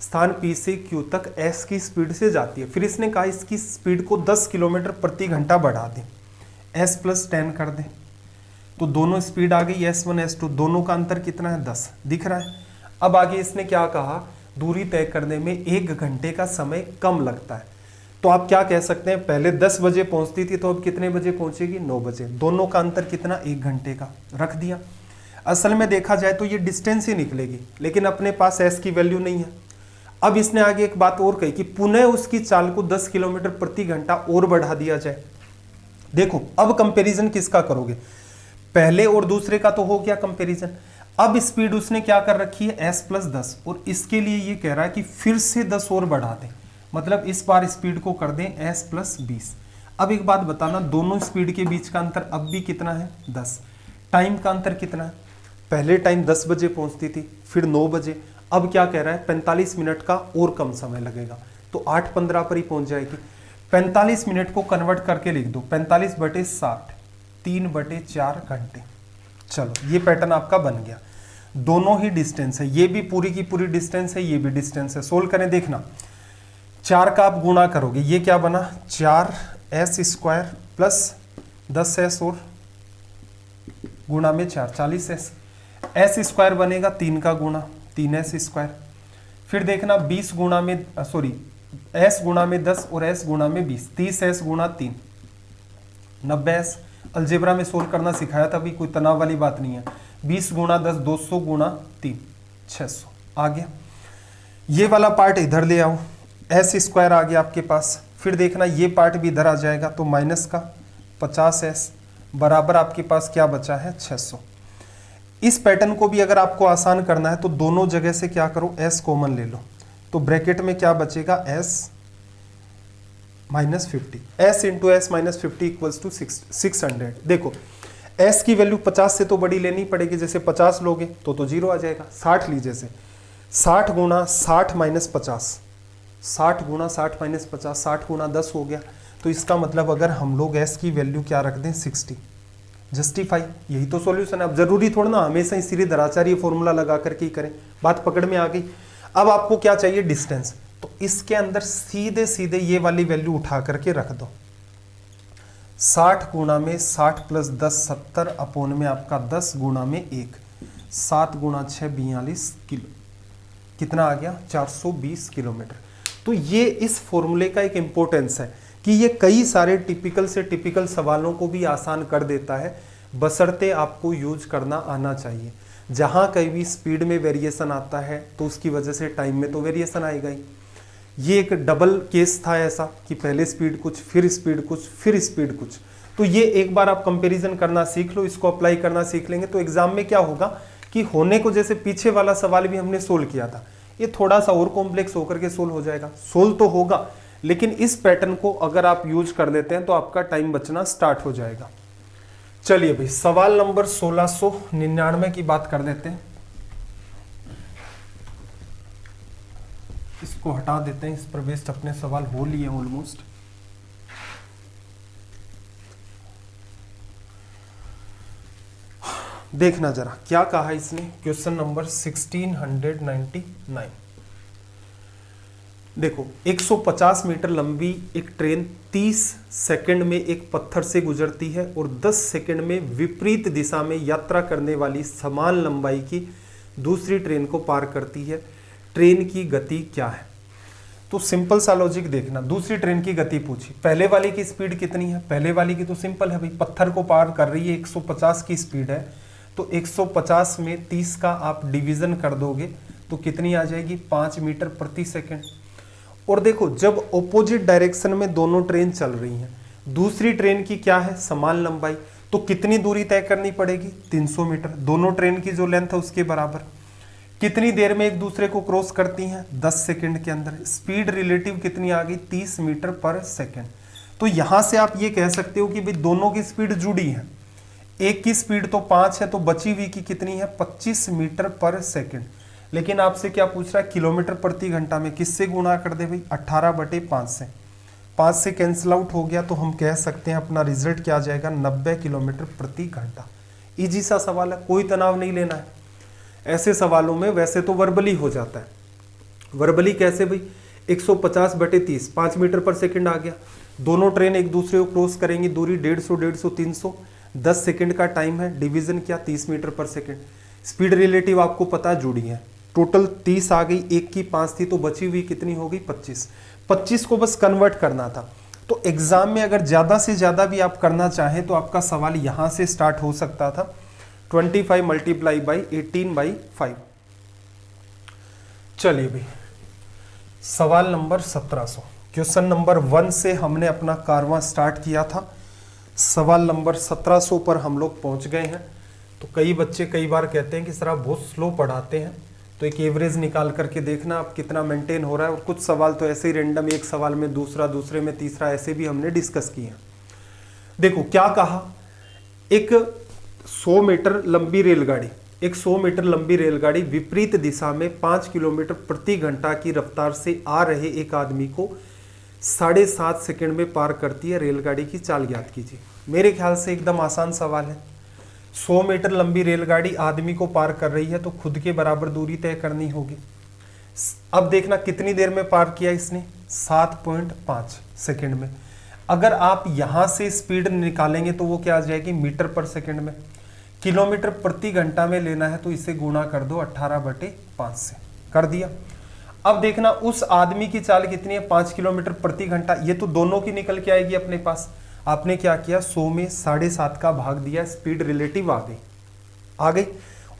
स्थान P से Q तक s की स्पीड से जाती है। फिर इसने कहा इसकी स्पीड को 10 किलोमीटर प्रति घंटा बढ़ा दें, s + 10 कर दें, तो दोनों स्पीड आ गई s1 s2, दोनों का अंतर कितना है, 10 दिख रहा है। अब आगे इसने क्या कहा, दूरी तय करने में 1 घंटे का समय कम लगता है। तो आप क्या कह सकते हैं, पहले 10 बजे पहुंचती थी तो अब कितने बजे पहुंचेगी, 9 बजे। दोनों का अंतर कितना, 1 घंटे का रख दिया। असल में देखा जाए तो ये डिस्टेंस ही निकलेगी, लेकिन अपने पास s की वैल्यू नहीं है। अब इसने आगे एक बात और कही कि पुनः उसकी चाल को 10 किलोमीटर प्रति घंटा और बढ़ा दिया जाए। देखो अब कंपैरिजन किसका करोगे, पहले और दूसरे का तो हो गया कंपैरिजन। अब स्पीड उसने क्या कर रखी है, s + 10, और इसके लिए ये कह रहा है कि फिर से 10 और बढ़ा दें, मतलब इस बार स्पीड को कर दें s + 20। अब एक बात बताना, दोनों स्पीड के बीच का अंतर अब भी कितना है, 10। टाइम का अंतर कितना है, पहले टाइम 10 बजे पहुंचती थी, फिर 9 बजे, अब क्या कह रहा है, 45 मिनट का और कम समय लगेगा, तो 8:15 पर ही पहुंच जाएगी। 45 मिनट को कन्वर्ट करके लिख दो, 45/60, 3/4 घंटे। चलो ये पैटर्न आपका बन गया। दोनों ही डिस्टेंस है, ये भी पूरी की पूरी डिस्टेंस है, ये भी डिस्टेंस है। सोल्व करें, देखना 4 का आप गुणा करोगे, ये क्या बना, 4s² + 10s और गुणा में 4, 40s। s² बनेगा 3 का गुणा, 3s²। फिर देखना 20 गुणा में s गुणा में 10 और s गुणा में 20, 30s गुणा 3, 90s। अलजेब्रा में सोल्व करना सिखाया था, अभी कोई तनाव वाली बात नहीं है। 20 गुणा 10, 200 गुणा 3, 600 आ गया। ये वाला पार्ट इधर ले आओ, s² आ गया आपके पास। फिर देखना ये पार्ट भी इधर आ जाएगा, तो माइनस का 50s बराबर आपके पास क्या बचा है, 600। इस पैटर्न को भी अगर आपको आसान करना है तो दोनों जगह से क्या करो, s कॉमन ले लो, तो ब्रैकेट में क्या बचेगा, s - 50, s × s - 50 = 600। देखो s की वैल्यू 50 से तो बड़ी लेनी पड़ेगी, जैसे 50 लोगे तो 0 आ जाएगा। 60 लीजिए, से 60 गुणा 60 - 50, 60 गुणा 60 - 50, 60 गुणा 10 हो गया। तो इसका मतलब अगर हम लोग s की वैल्यू क्या रख दें, 60, जस्टिफाई, यही तो सॉल्यूशन है। अब जरूरी थोड़ा ना हमेशा ही सीधे दराचारी फॉर्मूला लगा करके ही करें, बात पकड़ में आ गई। अब आपको क्या चाहिए, डिस्टेंस, तो इसके अंदर सीधे सीधे ये वाली वैल्यू उठा करके रख दो। 60 गुणा में 60 + 10 70 अपोन में आपका 10 गुणा में 1, 7 गुणा 6 42 किलो, कितना आ गया, 420 किलोमीटर। तो ये इस फॉर्मूले का एक इंपॉर्टेंस है कि ये कई सारे टिपिकल से टिपिकल सवालों को भी आसान कर देता है, बशर्ते आपको यूज करना आना चाहिए। जहां कहीं भी स्पीड में वेरिएशन आता है तो उसकी वजह से टाइम में तो वेरिएशन आएगा ही। ये एक डबल केस था ऐसा कि पहले स्पीड कुछ, फिर स्पीड कुछ, फिर स्पीड कुछ। तो ये एक बार आप कंपैरिजन करना सीख लो, इसको अप्लाई करना सीख लेंगे तो एग्जाम में क्या होगा कि होने को, जैसे पीछे वाला सवाल भी हमने सोल्व किया था, ये थोड़ा सा और कॉम्प्लेक्स होकर के सोल्व हो जाएगा। सोल्व तो होगा, लेकिन इस पैटर्न को अगर आप यूज कर लेते हैं तो आपका टाइम बचना स्टार्ट हो जाएगा। चलिए भाई सवाल नंबर 1699 की बात कर देते हैं। इसको हटा देते हैं, इस पर बेस्ड अपने सवाल हो लिए ऑलमोस्ट। देखना जरा क्या कहा इसने, क्वेश्चन नंबर 1699। देखो 150 मीटर लंबी एक ट्रेन 30 सेकंड में एक पत्थर से गुजरती है और 10 सेकंड में विपरीत दिशा में यात्रा करने वाली समान लंबाई की दूसरी ट्रेन को पार करती है। ट्रेन की गति क्या है? तो सिंपल सा लॉजिक देखना, दूसरी ट्रेन की गति पूछी, पहले वाली की स्पीड कितनी है? पहले वाली की तो सिंपल है भाई, पत्थर को पार कर रही है, 150 की स्पीड है, तो 150 में 30 का आप डिवीजन कर दोगे तो कितनी आ जाएगी? 5 मीटर प्रति सेकंड। और देखो जब ऑपोजिट डायरेक्शन में दोनों ट्रेन चल रही हैं, दूसरी ट्रेन की क्या है? समान लंबाई, तो कितनी दूरी तय करनी पड़ेगी? 300 मीटर, दोनों ट्रेन की जो लेंथ है उसके बराबर। कितनी देर में एक दूसरे को क्रॉस करती हैं? 10 सेकंड के अंदर। स्पीड रिलेटिव कितनी आ गई? 30 मीटर पर सेकंड। तो यहां से आप ये कह सकते हो कि भाई दोनों की स्पीड जुड़ी है, एक की स्पीड तो 5 है तो बची हुई की कितनी है? 25 मीटर पर सेकंड। लेकिन आपसे क्या पूछ रहा है? किलोमीटर प्रति घंटा में। किससे गुणा कर दे भाई? 18/5 से। 5 से कैंसिल आउट हो गया तो हम कह सकते हैं अपना रिजल्ट क्या आ जाएगा? 90 किलोमीटर प्रति घंटा। इजी सा सवाल है, कोई तनाव नहीं लेना है। ऐसे सवालों में वैसे तो वर्बली हो जाता है। वर्बली कैसे भाई? 150/30, 5 मीटर पर सेकंड आ गया। दोनों ट्रेन एक दूसरे को क्रॉस करेंगी, दूरी 150, 300, 10 सेकंड का टाइम है, डिवीजन क्या? 30 मीटर पर सेकंड। स्पीड रिलेटिव आपको पता है जुड़ी है, टोटल 30 आ गई, एक की 5 थी तो बची हुई कितनी होगी? 25। 25 को बस कन्वर्ट करना था। तो एग्जाम में अगर ज्यादा से ज्यादा भी आप करना चाहें तो आपका सवाल यहां से स्टार्ट हो सकता था, 25 मल्टीप्लाई बाई 18/5। चलिए भाई सवाल नंबर 1700, क्वेश्चन नंबर 1 से हमने अपना कारवां स्टार्ट किया था, सवाल नंबर 1700 पर हम लोग पहुंच गए हैं। तो कई बच्चे कई बार कहते हैं कि सर आप बहुत स्लो पढ़ाते हैं, तो एक एवरेज निकाल करके देखना आप कितना मेंटेन हो रहा है। और कुछ सवाल तो ऐसे ही रेंडम, एक सवाल में दूसरा, दूसरे में तीसरा, ऐसे भी हमने डिस्कस किए हैं। देखो क्या कहा, एक 100 मीटर लंबी रेलगाड़ी, एक 100 मीटर लंबी रेलगाड़ी विपरीत दिशा में 5 किलोमीटर प्रति घंटा की रफ्तार से आ रहे एक आदमी को 7.5 सेकंड में पार करती है। रेलगाड़ी की चाल ज्ञात कीजिए। मेरे ख्याल से एकदम आसान सवाल है। 100 मीटर लंबी रेलगाड़ी आदमी को पार कर रही है तो खुद के बराबर दूरी तय करनी होगी। अब देखना कितनी देर में पार किया इसने? 7.5 सेकंड में। अगर आप यहां से स्पीड निकालेंगे तो वो क्या आ जाएगी? मीटर पर सेकंड में। किलोमीटर प्रति घंटा में लेना है तो इसे गुणा कर दो 18/5 से। कर दिया। अब देखना उस आदमी की चाल कितनी है? 5 किलोमीटर प्रति घंटा। ये तो दोनों की निकल के आएगी अपने पास। आपने क्या किया? 100 में 7.5 का भाग दिया, स्पीड रिलेटिव आ गई।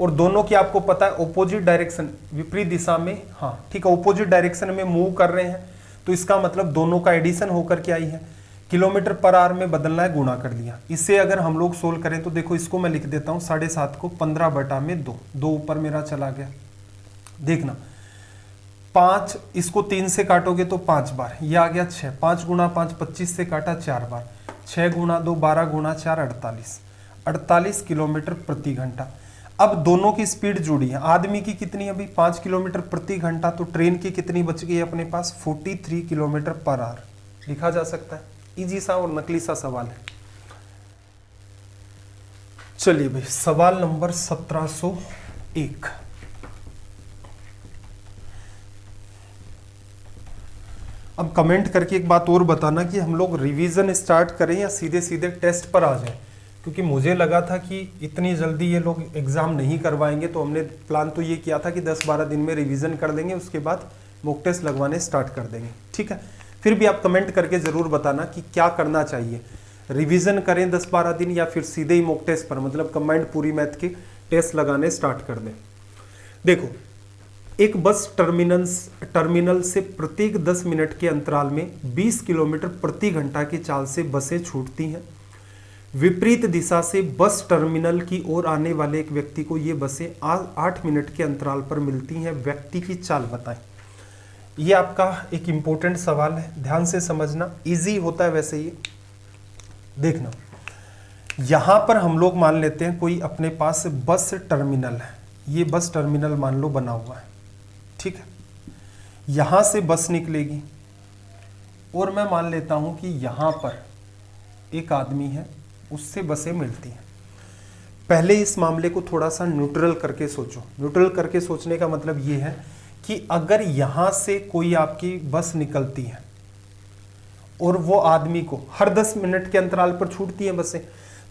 और दोनों की आपको पता है ऑपोजिट डायरेक्शन, विपरीत दिशा में, हाँ ठीक है, ऑपोजिट डायरेक्शन में मूव कर रहे हैं, तो इसका मतलब दोनों का एडिशन होकर के आई है। किलोमीटर पर आवर में बदलना है, गुणा कर दिया। इससे अगर हम लोग सोल्व करें तो देखो इसको मैं लिख देता हूँ 7.5 को 15/2, 2 ऊपर मेरा चला गया। देखना 5, इसको 3 से काटोगे तो 5 बार, ये आ गया 6, 5 गुणा 5 25 से काटा 4 बार, 6 गुणा 2 12 गुणा 4 48 किलोमीटर प्रति घंटा। अब दोनों की स्पीड जुड़ी है। आदमी की कितनी है भाई? 5 किलोमीटर प्रति घंटा, तो ट्रेन की कितनी बच गई अपने पास? 43 किलोमीटर पर आवर। लिखा जा सकता है। इजी सा और नकली सा सवाल है। चलिए भाई सवाल नंबर 1701, अब कमेंट करके एक बात और बताना कि हम लोग रिवीजन स्टार्ट करें या सीधे सीधे टेस्ट पर आ जाएं, क्योंकि मुझे लगा था कि इतनी जल्दी ये लोग एग्जाम नहीं करवाएंगे। तो हमने प्लान तो ये किया था कि 10-12 दिन में रिवीजन कर देंगे, उसके बाद मॉक टेस्ट लगवाने स्टार्ट कर देंगे। ठीक है, फिर भी आप कमेंट करके ज़रूर बताना कि क्या करना चाहिए, रिवीजन करें 10-12 दिन या फिर सीधे ही मॉक टेस्ट पर, मतलब कंबाइंड पूरी मैथ के टेस्ट लगाने स्टार्ट कर दें। देखो एक बस टर्मिनल से प्रत्येक 10 मिनट के अंतराल में 20 किलोमीटर प्रति घंटा की चाल से बसें छूटती हैं। विपरीत दिशा से बस टर्मिनल की ओर आने वाले एक व्यक्ति को ये बसें 8 मिनट के अंतराल पर मिलती हैं। व्यक्ति की चाल बताएं। ये आपका एक इंपॉर्टेंट सवाल है, ध्यान से समझना, इजी होता है वैसे ये। देखना यहां पर हम लोग मान लेते हैं कोई अपने पास बस टर्मिनल है, ये बस टर्मिनल मान लो बना हुआ है, ठीक है। यहां से बस निकलेगी और मैं मान लेता हूं कि यहां पर एक आदमी है, उससे बसें मिलती हैं। पहले इस मामले को थोड़ा सा न्यूट्रल करके सोचो। न्यूट्रल करके सोचने का मतलब ये है कि अगर यहां से कोई आपकी बस निकलती है और वो आदमी को हर 10 मिनट के अंतराल पर छूटती है बसें,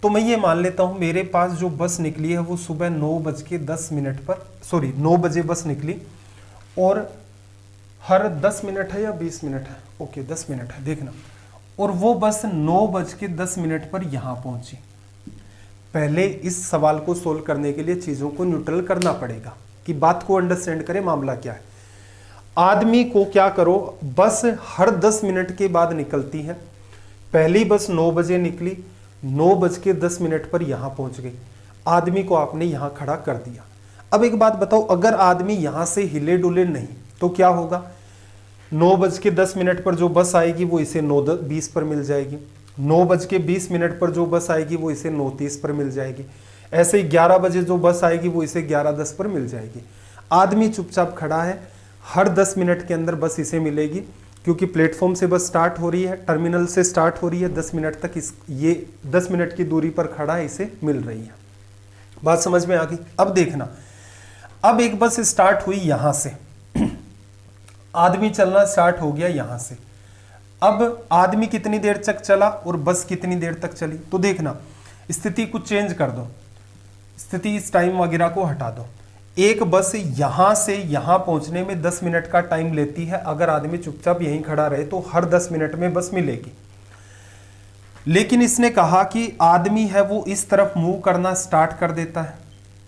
तो मैं ये मान लेता हूं मेरे पास जो बस निकली है वो सुबह 9:10 पर, सॉरी 9 बजे बस निकली और हर 10 मिनट है या 20 मिनट है, ओके 10 मिनट है देखना, और वो बस 9:10 पर यहां पहुंची। पहले इस सवाल को सोल्व करने के लिए चीजों को न्यूट्रल करना पड़ेगा कि बात को अंडरस्टैंड करें मामला क्या है। आदमी को क्या करो, बस हर 10 मिनट के बाद निकलती है, पहली बस 9 बजे निकली, 9:10 पर यहां पहुंच गई, आदमी को आपने यहां खड़ा कर दिया। अब एक बात बताओ, अगर आदमी यहां से हिले डुले नहीं तो क्या होगा, 9:10 पर जो बस आएगी वो इसे 9:20 पर मिल जाएगी, 9:20 पर जो बस आएगी वो इसे 9:30 पर मिल जाएगी, ऐसे ही 11 बजे जो बस आएगी वो इसे 11:10 पर मिल जाएगी। आदमी चुपचाप खड़ा है, हर 10 मिनट के अंदर बस इसे मिलेगी, क्योंकि प्लेटफॉर्म से बस स्टार्ट हो रही है, टर्मिनल से स्टार्ट हो रही है, 10 मिनट तक ये 10 मिनट की दूरी पर खड़ा है, इसे मिल रही है। बात समझ में आ गई। अब देखना, अब एक बस स्टार्ट हुई यहां से, आदमी चलना स्टार्ट हो गया यहां से। अब आदमी कितनी देर तक चला और बस कितनी देर तक चली, तो देखना स्थिति कुछ चेंज कर दो, स्थिति इस टाइम वगैरह को हटा दो। एक बस यहां से यहां पहुंचने में 10 मिनट का टाइम लेती है, अगर आदमी चुपचाप यहीं खड़ा रहे तो हर 10 मिनट में बस मिलेगी। लेकिन इसने कहा कि आदमी है वो इस तरफ मूव करना स्टार्ट कर देता है,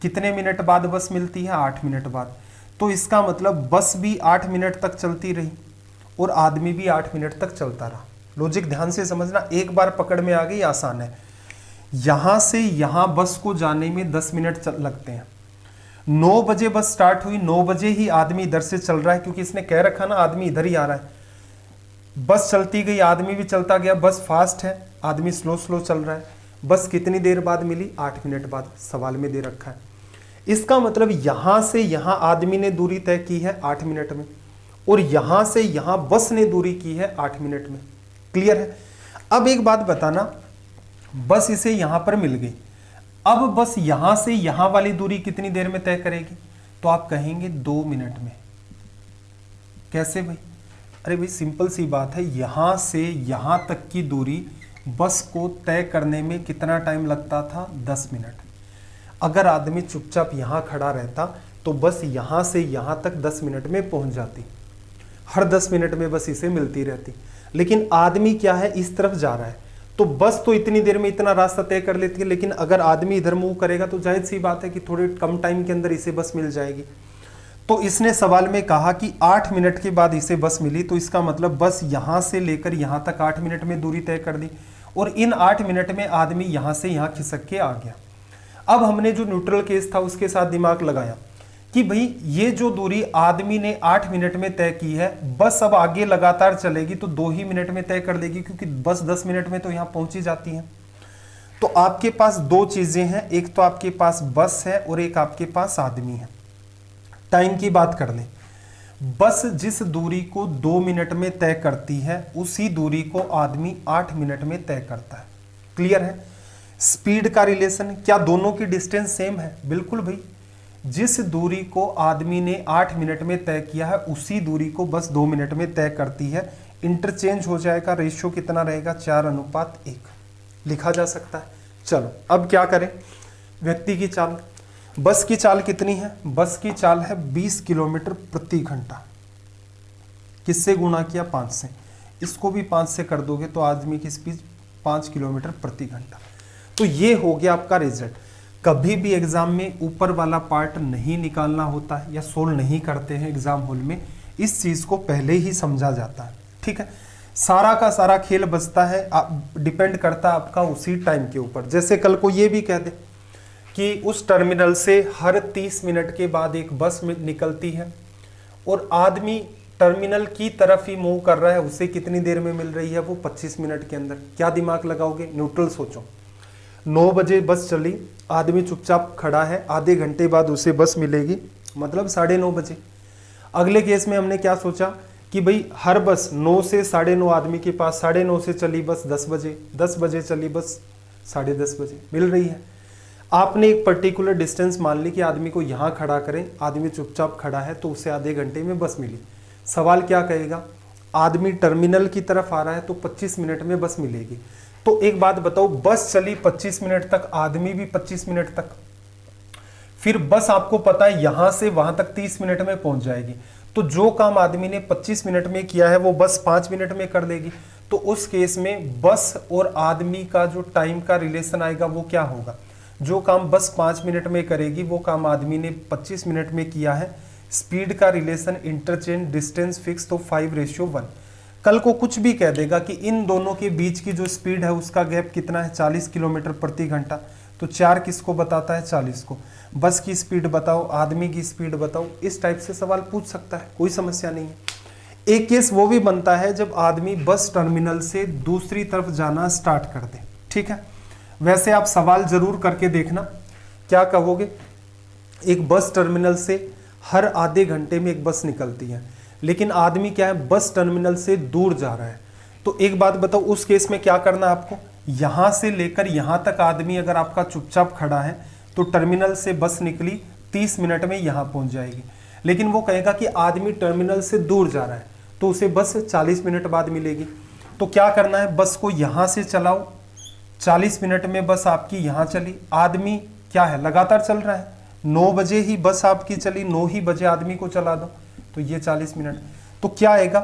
कितने मिनट बाद बस मिलती है, 8 मिनट बाद। तो इसका मतलब बस भी 8 मिनट तक चलती रही और आदमी भी 8 मिनट तक चलता रहा। लॉजिक ध्यान से समझना, एक बार पकड़ में आ गई आसान है। यहां से यहां बस को जाने में 10 मिनट लगते हैं, 9 बजे बस स्टार्ट हुई, 9 बजे ही आदमी इधर से चल रहा है, क्योंकि इसने कह रखा ना आदमी इधर ही आ रहा है। बस चलती गई, आदमी भी चलता गया, बस फास्ट है, आदमी स्लो स्लो चल रहा है। बस कितनी देर बाद मिली, 8 मिनट बाद, सवाल में दे रखा है। इसका मतलब यहां से यहां आदमी ने दूरी तय की है 8 मिनट में, और यहां से यहां बस ने दूरी की है 8 मिनट में। क्लियर है। अब एक बात बताना, बस इसे यहां पर मिल गई, अब बस यहां से यहां वाली दूरी कितनी देर में तय करेगी, तो आप कहेंगे 2 मिनट में। कैसे भाई? अरे भाई सिंपल सी बात है, यहां से यहां तक की दूरी बस को तय करने में कितना टाइम लगता था, 10 मिनट। अगर आदमी चुपचाप यहां खड़ा रहता तो बस यहां से यहां तक 10 मिनट में पहुंच जाती, हर 10 मिनट में बस इसे मिलती रहती। लेकिन आदमी क्या है, इस तरफ जा रहा है, तो बस तो इतनी देर में इतना रास्ता तय कर लेती है, लेकिन अगर आदमी इधर मूव करेगा तो जाहिर सी बात है कि थोड़े कम टाइम के अंदर इसे बस मिल जाएगी। तो इसने सवाल में कहा कि 8 मिनट के बाद इसे बस मिली, तो इसका मतलब बस यहां से लेकर यहां तक 8 मिनट में दूरी तय कर दी, और इन 8 मिनट में आदमी यहां से यहां खिसक के आ गया। अब हमने जो न्यूट्रल केस था उसके साथ दिमाग लगाया कि भाई ये जो दूरी आदमी ने 8 मिनट में तय की है, बस अब आगे लगातार चलेगी तो 2 ही मिनट में तय कर देगी, क्योंकि बस 10 मिनट में तो यहां पहुंची जाती है। तो आपके पास 2 चीजें हैं, एक तो आपके पास बस है और एक आपके पास आदमी है। टाइम की बात कर लें, बस जिस दूरी को 2 मिनट में तय करती है उसी दूरी को आदमी 8 मिनट में तय करता है। क्लियर है। स्पीड का रिलेशन, क्या दोनों की डिस्टेंस सेम है? बिल्कुल भाई, जिस दूरी को आदमी ने 8 मिनट में तय किया है उसी दूरी को बस 2 मिनट में तय करती है। इंटरचेंज हो जाएगा, रेशियो कितना रहेगा, 4:1 लिखा जा सकता है। चलो अब क्या करें, व्यक्ति की चाल, बस की चाल कितनी है, बस की चाल है 20 किलोमीटर प्रति घंटा। किससे गुणा किया, 5 से, इसको भी 5 से कर दोगे तो आदमी की स्पीड 5 किलोमीटर प्रति घंटा। तो ये हो गया आपका रिजल्ट। कभी भी एग्जाम में ऊपर वाला पार्ट नहीं निकालना होता है या सोल्व नहीं करते हैं एग्जाम हॉल में, इस चीज को पहले ही समझा जाता है। ठीक है, सारा का सारा खेल बचता है, डिपेंड करता है आपका उसी टाइम के ऊपर। जैसे कल को ये भी कह दे कि उस टर्मिनल से हर 30 मिनट के बाद एक बस निकलती है और आदमी टर्मिनल की तरफ ही मूव कर रहा है, उसे कितनी देर में मिल रही है, वो 25 मिनट के अंदर। क्या दिमाग लगाओगे, न्यूट्रल सोचो। 9 बजे बस चली, आदमी चुपचाप खड़ा है, आधे घंटे बाद उसे बस मिलेगी, मतलब 9:30 बजे। अगले केस में हमने क्या सोचा कि भाई हर बस 9 से 9:30 आदमी के पास, 9:30 से चली बस 10 बजे, 10 बजे चली बस 10:30 बजे मिल रही है। आपने एक पर्टिकुलर डिस्टेंस मान ली कि आदमी को यहाँ खड़ा करें, आदमी चुपचाप खड़ा है तो उसे आधे घंटे में बस मिली। सवाल क्या कहेगा, आदमी टर्मिनल की तरफ आ रहा है तो 25 मिनट में बस मिलेगी। तो एक बात बताओ, बस चली 25 मिनट तक, आदमी भी 25 मिनट तक, फिर बस आपको पता है यहां से वहां तक 30 मिनट में पहुंच जाएगी। तो जो काम आदमी ने 25 मिनट में किया है वो बस 5 मिनट में कर देगी। तो उस केस में बस और आदमी का जो टाइम का रिलेशन आएगा वो क्या होगा, जो काम बस 5 मिनट में करेगी वो काम आदमी ने 25 मिनट में किया है। स्पीड का रिलेशन, इंटरचेंज, डिस्टेंस फिक्स, तो 5:1। कल को कुछ भी कह देगा कि इन दोनों के बीच की जो स्पीड है उसका गैप कितना है, 40 किलोमीटर प्रति घंटा। तो 4 किसको बताता है, 40 को। बस की स्पीड बताओ, आदमी की स्पीड बताओ, इस टाइप से सवाल पूछ सकता है, कोई समस्या नहीं है। एक केस वो भी बनता है जब आदमी बस टर्मिनल से दूसरी तरफ जाना स्टार्ट कर दे, ठीक है। वैसे आप सवाल जरूर करके देखना, क्या कहोगे, एक बस टर्मिनल से हर आधे घंटे में एक बस निकलती है, लेकिन आदमी क्या है, बस टर्मिनल से दूर जा रहा है। तो एक बात बताओ, उस केस में क्या करना है आपको, यहां से लेकर यहां तक आदमी अगर आपका चुपचाप खड़ा है तो टर्मिनल से बस निकली 30 मिनट में यहां पहुंच जाएगी। लेकिन वो कहेगा कि आदमी टर्मिनल से दूर जा रहा है तो उसे बस 40 मिनट बाद मिलेगी। तो क्या करना है, बस को यहां से चलाओ, 40 मिनट में बस आपकी यहां चली, आदमी क्या है लगातार चल रहा है, 9 बजे ही बस आपकी चली, 9 ही बजे आदमी को चला दो, तो ये 40 मिनट। तो क्या आएगा,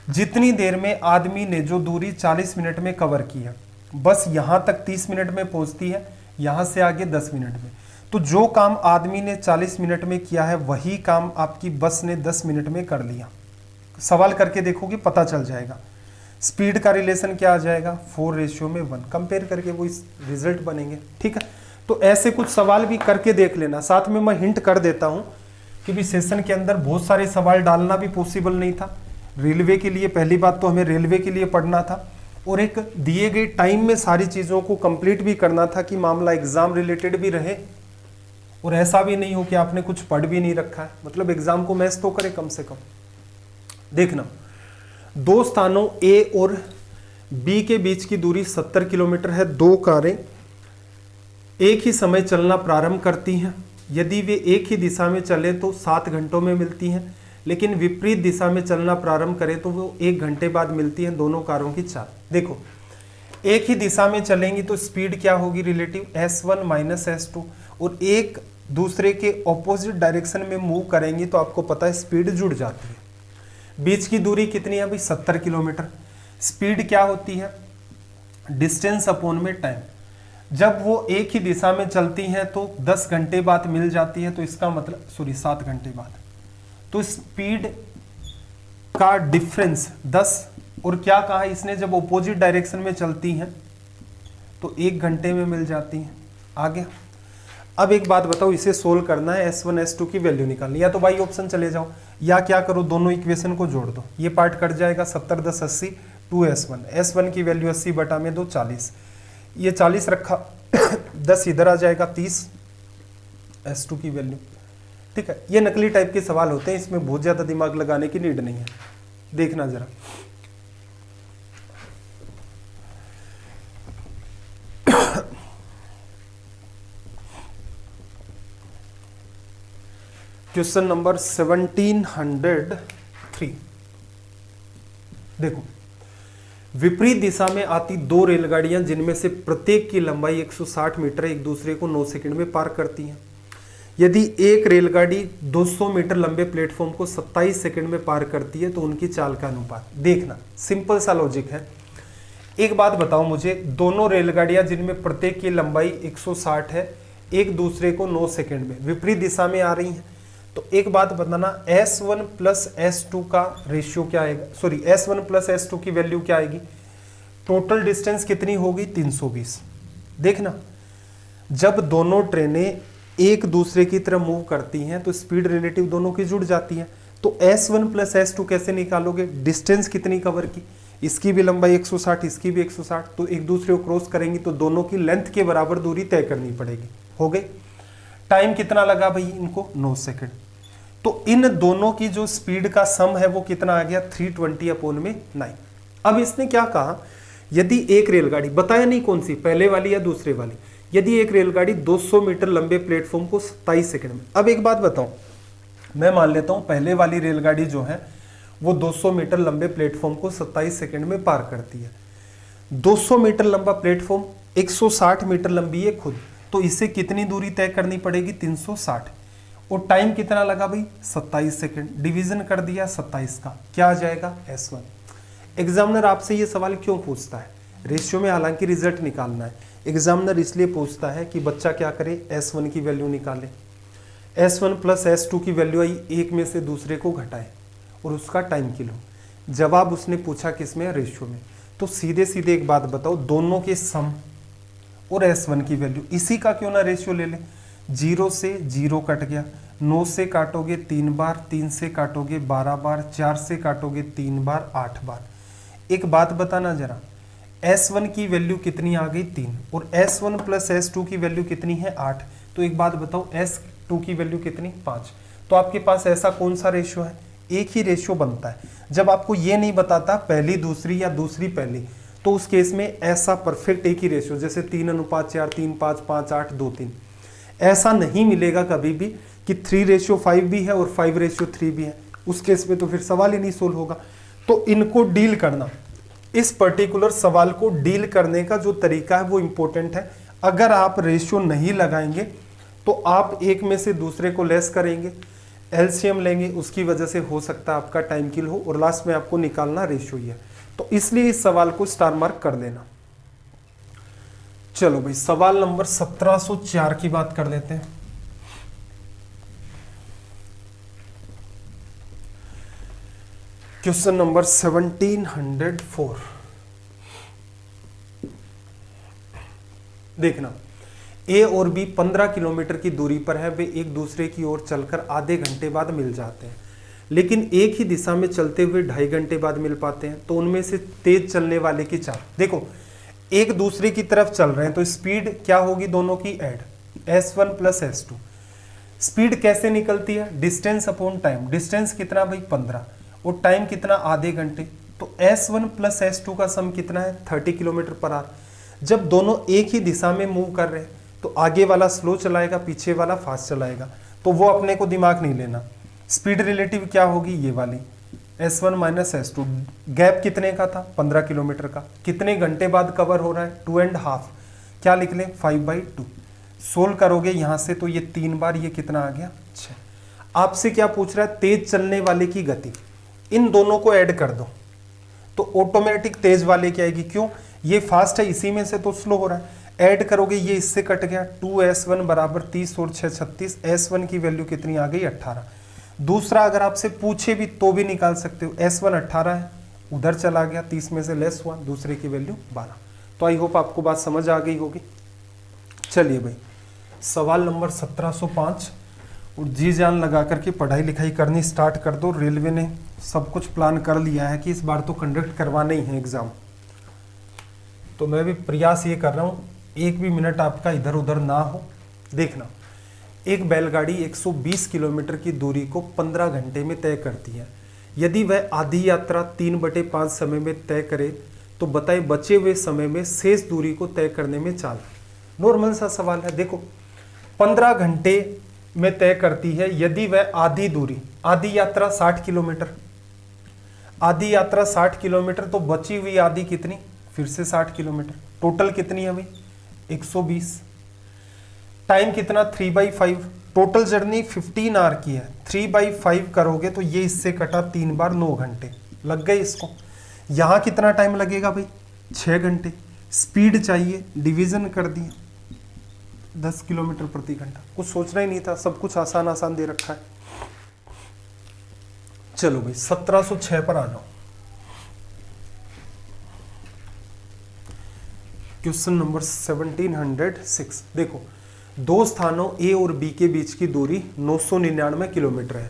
जितनी देर में आदमी ने जो दूरी 40 मिनट में कवर की है, बस यहां तक 30 मिनट में पहुंचती है, यहां से आगे 10 मिनट में। तो जो काम आदमी ने 40 मिनट में किया है वही काम आपकी बस ने 10 मिनट में कर लिया। सवाल करके देखोगे पता चल जाएगा। स्पीड का रिलेशन क्या आ जाएगा, 4:1। कंपेयर करके वो इस रिजल्ट बनेंगे, ठीक है। तो ऐसे कुछ सवाल भी करके देख लेना। साथ में मैं हिंट कर देता हूं कि भी सेशन के अंदर बहुत सारे सवाल डालना भी पॉसिबल नहीं था। रेलवे के लिए पहली बात तो हमें रेलवे के लिए पढ़ना था और एक दिए गए टाइम में सारी चीज़ों को कंप्लीट भी करना था कि मामला एग्जाम रिलेटेड भी रहे और ऐसा भी नहीं हो कि आपने कुछ पढ़ भी नहीं रखा है, मतलब एग्जाम को मैच तो करे कम से कम। देखना, दो स्थानों ए और बी के बीच की दूरी 70 किलोमीटर है। दो कारें एक ही समय चलना प्रारंभ करती हैं। यदि वे एक ही दिशा में चले तो 7 घंटों में मिलती हैं, लेकिन विपरीत दिशा में चलना प्रारंभ करें तो वो 1 घंटे बाद मिलती हैं। दोनों कारों की चाल देखो, एक ही दिशा में चलेंगी तो स्पीड क्या होगी, रिलेटिव S1 माइनस S2, और एक दूसरे के ऑपोजिट डायरेक्शन में मूव करेंगी तो आपको पता है स्पीड जुड़ जाती है। बीच की दूरी कितनी है भाई, 70 किलोमीटर। स्पीड क्या होती है, डिस्टेंस अपॉन में टाइम। जब वो एक ही दिशा में चलती हैं तो 10 घंटे बाद मिल जाती है, तो इसका मतलब 7 घंटे बाद। तो स्पीड का डिफरेंस 10, और क्या कहा इसने, जब ऑपोजिट डायरेक्शन में चलती हैं तो 1 घंटे में मिल जाती हैं। आगे अब एक बात बताओ, इसे सोल्व करना है, S1 S2 की वैल्यू निकालनी, या तो बाई ऑप्शन चले जाओ या क्या करो, दोनों इक्वेशन को जोड़ दो। ये पार्ट कट जाएगा, 70 10 80 2S1, S1 की वैल्यू 80 बटा में 2 40, ये 40 रखा 10 इधर आ जाएगा 30 S2 की वैल्यू, ठीक है। ये नकली टाइप के सवाल होते हैं, इसमें बहुत ज्यादा दिमाग लगाने की नीड नहीं है। देखना जरा, क्वेश्चन नंबर 1703। देखो, विपरीत दिशा में आती 2 रेलगाड़ियां जिनमें से प्रत्येक की लंबाई 160 मीटर एक दूसरे को 9 सेकंड में पार करती हैं। यदि एक रेलगाड़ी 200 मीटर लंबे प्लेटफॉर्म को 27 सेकंड में पार करती है तो उनकी चाल का अनुपात देखना। सिंपल सा लॉजिक है। एक बात बताओ मुझे, दोनों रेलगाड़ियां जिनमें प्रत्येक की लंबाई 160 है एक दूसरे को 9 सेकंड में विपरीत दिशा में आ रही हैं, तो एक बात बताना, S1 प्लस S2 का रेशियो क्या आएगा, सॉरी S1 प्लस S2 की वैल्यू क्या आएगी, टोटल डिस्टेंस कितनी होगी 320। देखना, जब दोनों ट्रेनें एक दूसरे की तरफ मूव करती हैं तो स्पीड रिलेटिव दोनों की जुड़ जाती है। तो S1 प्लस S2 कैसे निकालोगे, डिस्टेंस कितनी कवर की, इसकी भी लंबाई 160, इसकी भी 160, तो एक दूसरे को क्रॉस करेंगी तो दोनों की लेंथ के बराबर दूरी तय करनी पड़ेगी। हो गई। टाइम कितना लगा भाई इनको? 9 सेकंड। तो इन दोनों की जो स्पीड का सम है वो कितना आ गया? 320/9। अब इसने क्या कहा, यदि एक रेलगाड़ी, बताया नहीं कौन सी, पहले वाली या दूसरे वाली, यदि एक रेलगाड़ी 200 मीटर लंबे प्लेटफॉर्म को 27 सेकंड में, अब एक बात बताऊं, मैं मान लेता हूं पहले वाली रेलगाड़ी जो है वो 200 मीटर लंबे प्लेटफॉर्म को 27 सेकंड में पार करती है। 200 मीटर लंबा प्लेटफॉर्म 160 मीटर लंबी है खुद, तो इसे कितनी दूरी तय करनी पड़ेगी? 360। और टाइम कितना लगा भाई? 27 सेकंड। डिवीजन कर दिया 27 का, क्या आ जाएगा? S1। एग्जामिनर आपसे ये सवाल क्यों पूछता है? रेशियो में हालांकि रिजल्ट निकालना है, एग्जामिनर इसलिए पूछता है कि बच्चा क्या करे? S1 की वैल्यू निकाले, S1 प्लस S2 की वैल्यू आई, एक में से दूसरे को घटाए और उसका टाइम किलो। जवाब उसने पूछा किसमें? रेशियो में। तो सीधे सीधे एक बात बताओ, दोनों के सम और S1 की वैल्यू, इसी का क्यों ना रेशियो ले ले। 0 से 0 कट गया, 9 से काटोगे 3 बार, 3 से काटोगे 12 बार, 4 से काटोगे 3 बार, 8 बार। एक बात बताना जरा, S1 की वैल्यू कितनी आ गई? 3, और S1 प्लस S2 की वैल्यू कितनी है? 8। तो एक बात बताओ, S2 की वैल्यू कितनी? 5। तो आपके पास ऐसा कौन सा रेशियो है? एक ही रेशियो बनता है। जब आपको ये नहीं बताता पहली दूसरी या दूसरी पहली, तो उस केस में ऐसा परफेक्ट एक ही रेशियो, जैसे 3:4, 3:5, 5:8, 2:3, ऐसा नहीं मिलेगा कभी भी कि 3:5 भी है और 5:3 भी है। उस केस में तो फिर सवाल ही नहीं सोल्व होगा। तो इनको डील करना, इस पर्टिकुलर सवाल को डील करने का जो तरीका है वो इंपॉर्टेंट है। अगर आप रेशियो नहीं लगाएंगे तो आप एक में से दूसरे को लेस करेंगे, एलसीएम लेंगे, उसकी वजह से हो सकता है आपका टाइम किल हो, और लास्ट में आपको निकालना रेशियो ही है। तो इसलिए इस सवाल को स्टार मार्क कर देना। चलो भाई, सवाल नंबर 1704 की बात कर लेते हैं। Question number 1704। देखना, ए और बी 15 किलोमीटर की दूरी पर है, वे एक दूसरे की ओर चलकर आधे घंटे बाद मिल जाते हैं, लेकिन एक ही दिशा में चलते हुए 2.5 घंटे बाद मिल पाते हैं। तो उनमें से तेज चलने वाले की चाल। देखो, एक दूसरे की तरफ चल रहे हैं तो स्पीड क्या होगी? दोनों की add, S1 plus S2। Speed कैसे निकलती है? Distance upon time. डिस्टेंस कितना भाई? 15, और टाइम कितना? आधे घंटे। तो S1 प्लस S2 का सम कितना है? 30 किलोमीटर पर आवर। जब दोनों एक ही दिशा में मूव कर रहे हैं तो आगे वाला स्लो चलाएगा, पीछे वाला फास्ट चलाएगा, तो वो अपने को दिमाग नहीं लेना। स्पीड रिलेटिव क्या होगी? ये वाली, S1 माइनस S2। गैप कितने का था? 15 किलोमीटर का। कितने घंटे बाद कवर हो रहा है? 2.5। क्या लिख लें? 5/2। सोल्व करोगे यहां से तो ये 3 बार, ये कितना आ गया? 6। आपसे क्या पूछ रहा है? तेज चलने वाले की गति। इन दोनों को ऐड कर दो तो ऑटोमेटिक तेज वाले की आएगी। क्यों? ये फास्ट है, इसी में से तो स्लो हो रहा है। ऐड करोगे, ये इससे कट गया, 2S1 बराबर 30 और 6 36। S1 की वैल्यू कितनी आ गई? 18। दूसरा अगर आपसे पूछे भी तो भी निकाल सकते हो। S1 18 है, उधर चला गया, 30 में से लेस हुआ, दूसरे की वैल्यू 12। तो आई होप आपको बात समझ आ गई होगी। चलिए भाई, सवाल नंबर 1705, और जी जान लगा करके पढ़ाई लिखाई करनी स्टार्ट कर दो। रेलवे ने सब कुछ प्लान कर लिया है कि इस बार तो कंडक्ट करवाना ही है एग्जाम, तो मैं भी प्रयास ये कर रहा हूँ एक भी मिनट आपका इधर उधर ना हो। देखना, एक बैलगाड़ी 120 किलोमीटर की दूरी को 15 घंटे में तय करती है। यदि वह आधी यात्रा 3/5 समय में तय करे तो बताए बचे हुए समय में शेष दूरी को तय करने में चाल। नॉर्मल सा सवाल है। देखो, 15 घंटे में तय करती है यदि वह आधी दूरी, आधी यात्रा 60 किलोमीटर, आधी यात्रा 60 किलोमीटर, तो बची हुई आधी कितनी? फिर से 60 किलोमीटर। टोटल कितनी है भाई? 120। टाइम कितना? 3/5। टोटल जर्नी 15 आवर की है, 3/5 करोगे तो ये इससे कटा 3 बार, 9 घंटे लग गए इसको। यहाँ कितना टाइम लगेगा भाई? 6 घंटे। स्पीड चाहिए, डिवीजन कर दिया, 10 किलोमीटर प्रति घंटा। कुछ सोचना ही नहीं था, सब कुछ आसान आसान दे रखा है। चलो भाई, 1706 पर आ जाओ। Question number 1706। देखो, दो स्थानों ए और बी के बीच की दूरी 999 किलोमीटर है।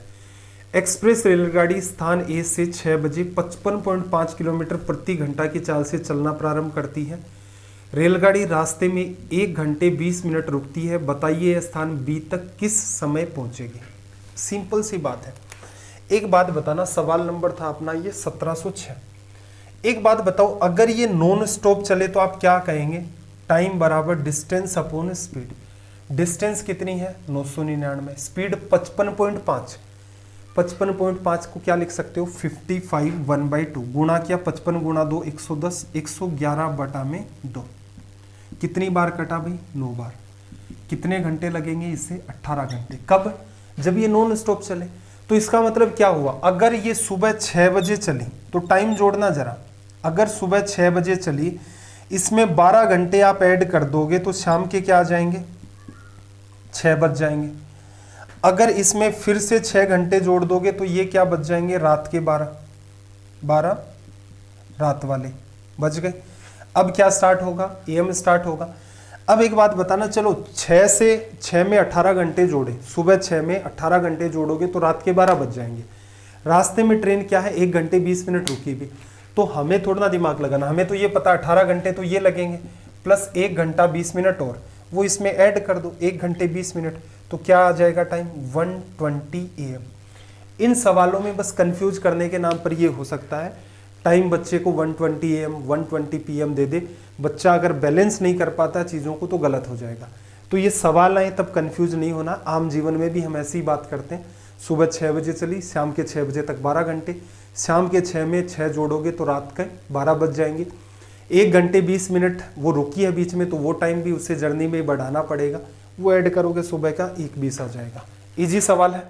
एक्सप्रेस रेलगाड़ी स्थान ए से 6 बजे 55.5 किलोमीटर प्रति घंटा की चाल से चलना प्रारंभ करती है। रेलगाड़ी रास्ते में 1 घंटे 20 मिनट रुकती है। बताइए यह स्थान बी तक किस समय पहुंचेगी। सिंपल सी बात है। एक बात बताना, सवाल नंबर था अपना ये 1706। एक बात बताओ, अगर ये नॉन स्टॉप चले तो आप क्या कहेंगे? टाइम बराबर डिस्टेंस अपॉन स्पीड। डिस्टेंस कितनी है? 999। स्पीड 55.5। 55.5 को क्या लिख सकते हो? 55 1/2 गुणा किया 55 गुणा 2 110 111 बटा में 2। कितनी बार कटा भाई? 9 बार। कितने घंटे लगेंगे इसे? 18 घंटे। कब? जब ये नॉन स्टॉप चले। तो इसका मतलब क्या हुआ? अगर ये सुबह 6 बजे चली तो टाइम जोड़ना जरा, अगर सुबह 6 बजे चली इसमें 12 घंटे आप ऐड कर दोगे तो शाम के क्या आ जाएंगे? 6 बज जाएंगे। अगर इसमें फिर से 6 घंटे जोड़ दोगे तो ये क्या बच जाएंगे? रात के 12 रात वाले बच गए। अब क्या स्टार्ट होगा? एएम स्टार्ट होगा। अब एक बात बताना, चलो 6 से 6 में 18 घंटे जोड़े, सुबह 6 में 18 घंटे जोड़ोगे तो रात के 12 बज जाएंगे। रास्ते में ट्रेन क्या है? 1 घंटे 20 मिनट रुकी भी, तो हमें थोड़ा ना दिमाग लगाना, हमें तो ये पता 18 घंटे तो ये लगेंगे प्लस 1 घंटा 20 मिनट और वो इसमें ऐड कर दो, 1 घंटे 20 मिनट, तो क्या आ जाएगा टाइम? 1:20 AM। इन सवालों में बस कंफ्यूज करने के नाम पर ये हो सकता है टाइम बच्चे को 1:20 AM 1:20 PM दे दे। बच्चा अगर बैलेंस नहीं कर पाता चीज़ों को तो गलत हो जाएगा। तो ये सवाल आए तब कंफ्यूज नहीं होना। आम जीवन में भी हम ऐसी बात करते हैं, सुबह 6 बजे चली, शाम के 6 बजे तक 12 घंटे, शाम के 6 में 6 जोड़ोगे तो रात के 12 बज जाएंगे। 1 घंटे 20 मिनट वो रुकी है बीच में, तो वो टाइम भी उसे जर्नी में बढ़ाना पड़ेगा, वो ऐड करोगे सुबह का 1:20 आ जाएगा। इजी सवाल है।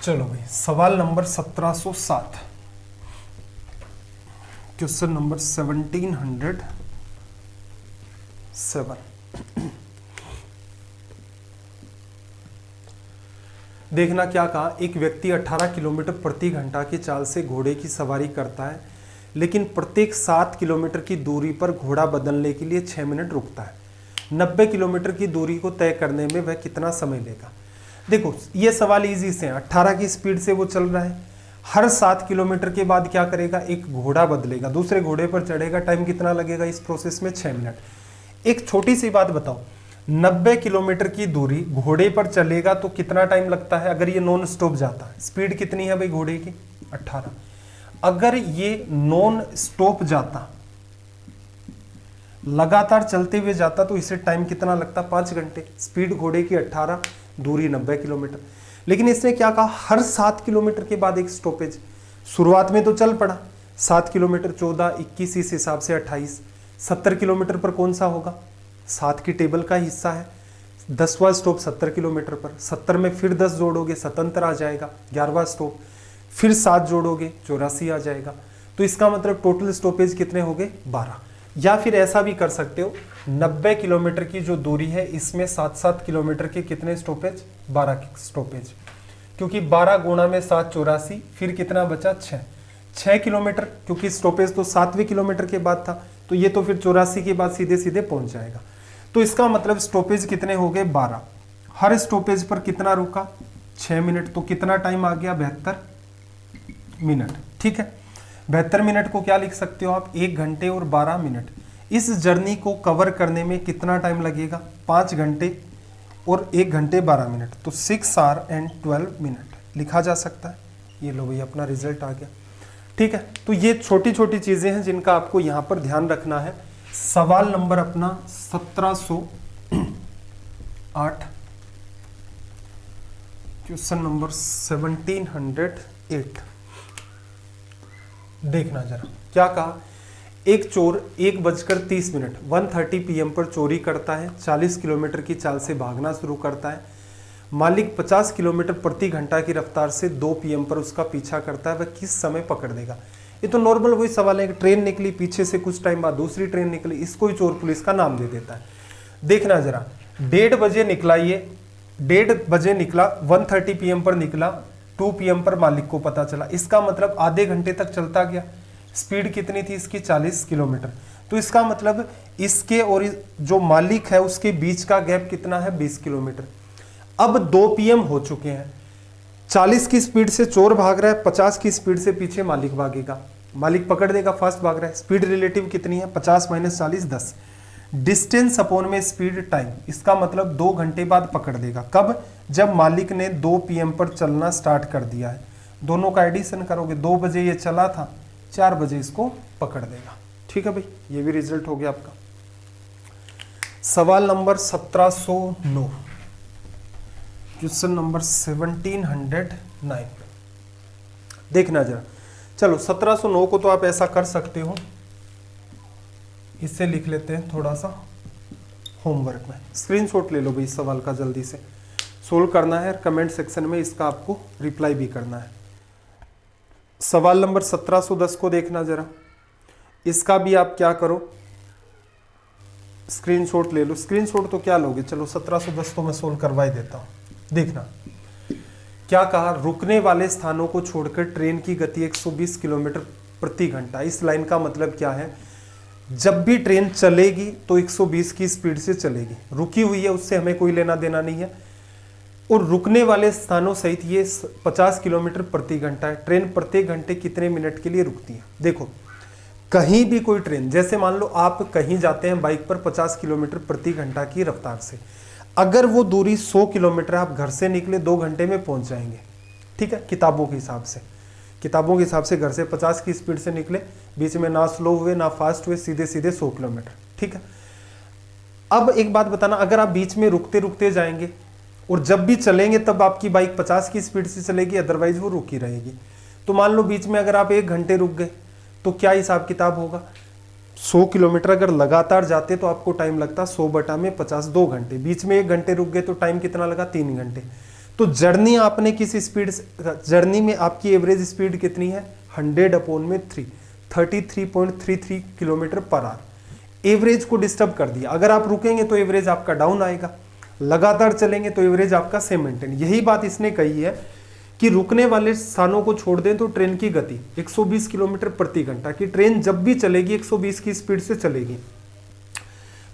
चलो भाई सवाल नंबर 1707, क्वेश्चन नंबर 1707। देखना क्या कहा, एक व्यक्ति 18 किलोमीटर प्रति घंटा की चाल से घोड़े की सवारी करता है, लेकिन प्रत्येक 7 किलोमीटर की दूरी पर घोड़ा बदलने के लिए 6 मिनट रुकता है। 90 किलोमीटर की दूरी को तय करने में वह कितना समय लेगा? देखो ये सवाल इजी से है। 18 की स्पीड से वो चल रहा है, हर 7 किलोमीटर के बाद क्या करेगा? एक घोड़ा बदलेगा, दूसरे घोड़े पर चढ़ेगा। टाइम कितना लगेगा इस प्रोसेस में? 6 मिनट। एक छोटी सी बात बताओ, 90 किलोमीटर की दूरी घोड़े पर चलेगा तो कितना टाइम लगता है? अगर ये नॉन स्टॉप जाता है, स्पीड कितनी है भाई घोड़े की? 18। अगर ये नॉन स्टॉप जाता, लगातार चलते हुए जाता, तो इसे टाइम कितना लगता? 5 घंटे। स्पीड घोड़े की 18, दूरी 90 किलोमीटर। लेकिन इसने क्या कहा? हर 7 किलोमीटर के बाद एक स्टॉपेज। शुरुआत में तो चल पड़ा 7 किलोमीटर, 14, 21, इस हिसाब से 28। 70 किलोमीटर पर कौन सा होगा? 7 की टेबल का हिस्सा है। 10वां स्टॉप 70 किलोमीटर पर, 70 में फिर 10 जोड़ोगे 77 आ जाएगा। 11वां स्टॉप फिर 7 जोड़ोगे 84 आ जाएगा। तो इसका मतलब टोटल स्टॉपेज कितने हो गए? 12। या फिर ऐसा भी कर सकते हो, 90 किलोमीटर की जो दूरी है इसमें 7-7 किलोमीटर के कितने स्टॉपेज? 12 स्टॉपेज, क्योंकि 12 गुणा में 7 84, फिर कितना बचा? 6 किलोमीटर, क्योंकि स्टॉपेज तो 7वें किलोमीटर के बाद था, तो ये तो फिर 84 के बाद सीधे सीधे पहुंच जाएगा। तो इसका मतलब स्टॉपेज कितने हो गए? 12। हर स्टॉपेज पर कितना रुका? 6 मिनट। तो कितना टाइम आ गया? 72 मिनट। ठीक है, 72 मिनट को क्या लिख सकते हो आप? 1 घंटे और 12 मिनट। इस जर्नी को कवर करने में कितना टाइम लगेगा? 5 घंटे और 1 घंटे 12 मिनट, तो 6 आवर एंड 12 मिनट लिखा जा सकता है। ये लो भाई अपना रिजल्ट आ गया। ठीक है, तो ये छोटी छोटी चीज़ें हैं जिनका आपको यहाँ पर ध्यान रखना है। सवाल नंबर अपना 1708, क्वेश्चन नंबर 1708। देखना जरा क्या कहा। एक चोर 1:30 1:30 PM पर चोरी करता है, 40 किलोमीटर की चाल से भागना शुरू करता है। मालिक 50 किलोमीटर प्रति घंटा की रफ्तार से 2 PM पर उसका पीछा करता है, वह किस समय पकड़ देगा? ये तो नॉर्मल वही सवाल है कि ट्रेन निकली, पीछे से कुछ टाइम बाद दूसरी ट्रेन निकली, इसको ही चोर पुलिस का नाम दे देता है। देखना जरा, 1:30 बजे निकला, ये 1:30 बजे निकला, 1:30 PM पर निकला, 2 PM पर मालिक को पता चला। इसका मतलब आधे घंटे तक चलता गया। स्पीड कितनी थी इसकी? 40 किलोमीटर। तो इसका मतलब इसके और जो मालिक है उसके बीच का गैप कितना है? 20 किलोमीटर। अब 2 PM हो चुके हैं, 40 की स्पीड से चोर भाग रहा है, 50 की स्पीड से पीछे मालिक भागेगा, मालिक पकड़ देगा, फास्ट भाग रहा है। स्पीड रिलेटिव कितनी है, 50 - 40 10। डिस्टेंस अपॉन में स्पीड टाइम, इसका मतलब 2 घंटे बाद पकड़ देगा। कब, जब मालिक ने 2 PM पर चलना स्टार्ट कर दिया है। दोनों का एडिशन करोगे, 2 बजे ये चला था, 4 बजे इसको पकड़ देगा। ठीक है भाई, ये भी रिजल्ट हो गया आपका। सवाल नंबर 1709, क्वेश्चन नंबर 1709, देखना जरा। चलो 1709 को तो आप ऐसा कर सकते हो, इससे लिख लेते हैं थोड़ा सा होमवर्क में। स्क्रीनशॉट ले लो भाई इस सवाल का, जल्दी से सोल्व करना है, कमेंट सेक्शन में इसका आपको रिप्लाई भी करना है। सवाल नंबर 1710 को देखना जरा, इसका भी आप क्या करो, स्क्रीनशॉट ले लो। स्क्रीनशॉट तो क्या लोगे, चलो 1710 तो मैं सोल्व करवा ही देता हूं। देखना क्या कहा, रुकने वाले स्थानों को छोड़कर ट्रेन की गति 120 किलोमीटर प्रति घंटा। इस लाइन का मतलब क्या है, जब भी ट्रेन चलेगी तो 120 की स्पीड से चलेगी, रुकी हुई है उससे हमें कोई लेना देना नहीं है। और रुकने वाले स्थानों सहित ये 50 किलोमीटर प्रति घंटा है। ट्रेन प्रत्येक घंटे कितने मिनट के लिए रुकती है। देखो कहीं भी कोई ट्रेन, जैसे मान लो आप कहीं जाते हैं बाइक पर 50 किलोमीटर प्रति घंटा की रफ्तार से, अगर वो दूरी 100 किलोमीटर, आप घर से निकले 2 घंटे में पहुंच जाएंगे। ठीक है, किताबों के हिसाब से, किताबों के हिसाब से घर से 50 की स्पीड से निकले, बीच में ना स्लो हुए ना फास्ट हुए, सीधे सीधे 100 किलोमीटर। ठीक है, अब एक बात बताना, अगर आप बीच में रुकते रुकते जाएंगे और जब भी चलेंगे तब आपकी बाइक 50 की स्पीड से चलेगी, अदरवाइज वो रुकी रहेगी। तो मान लो बीच में अगर आप 1 घंटे रुक गए तो क्या हिसाब किताब होगा, 100 किलोमीटर अगर लगातार जाते तो आपको टाइम लगता 100/50 2 घंटे, बीच में 1 घंटे रुक गए तो टाइम कितना लगा 3 घंटे। तो जर्नी आपने किस स्पीड से, जर्नी में आपकी एवरेज स्पीड कितनी है 100/3, 33.33 किलोमीटर पर आवर। एवरेज को डिस्टर्ब कर दिया। अगर आप रुकेंगे तो एवरेज आपका डाउन आएगा, लगातार चलेंगे तो एवरेज आपका सेम मेंटेन। यही बात इसने कही है कि रुकने वाले स्थानों को छोड़ दें तो ट्रेन की गति 120 किलोमीटर प्रति घंटा की, ट्रेन जब भी चलेगी 120 की स्पीड से चलेगी।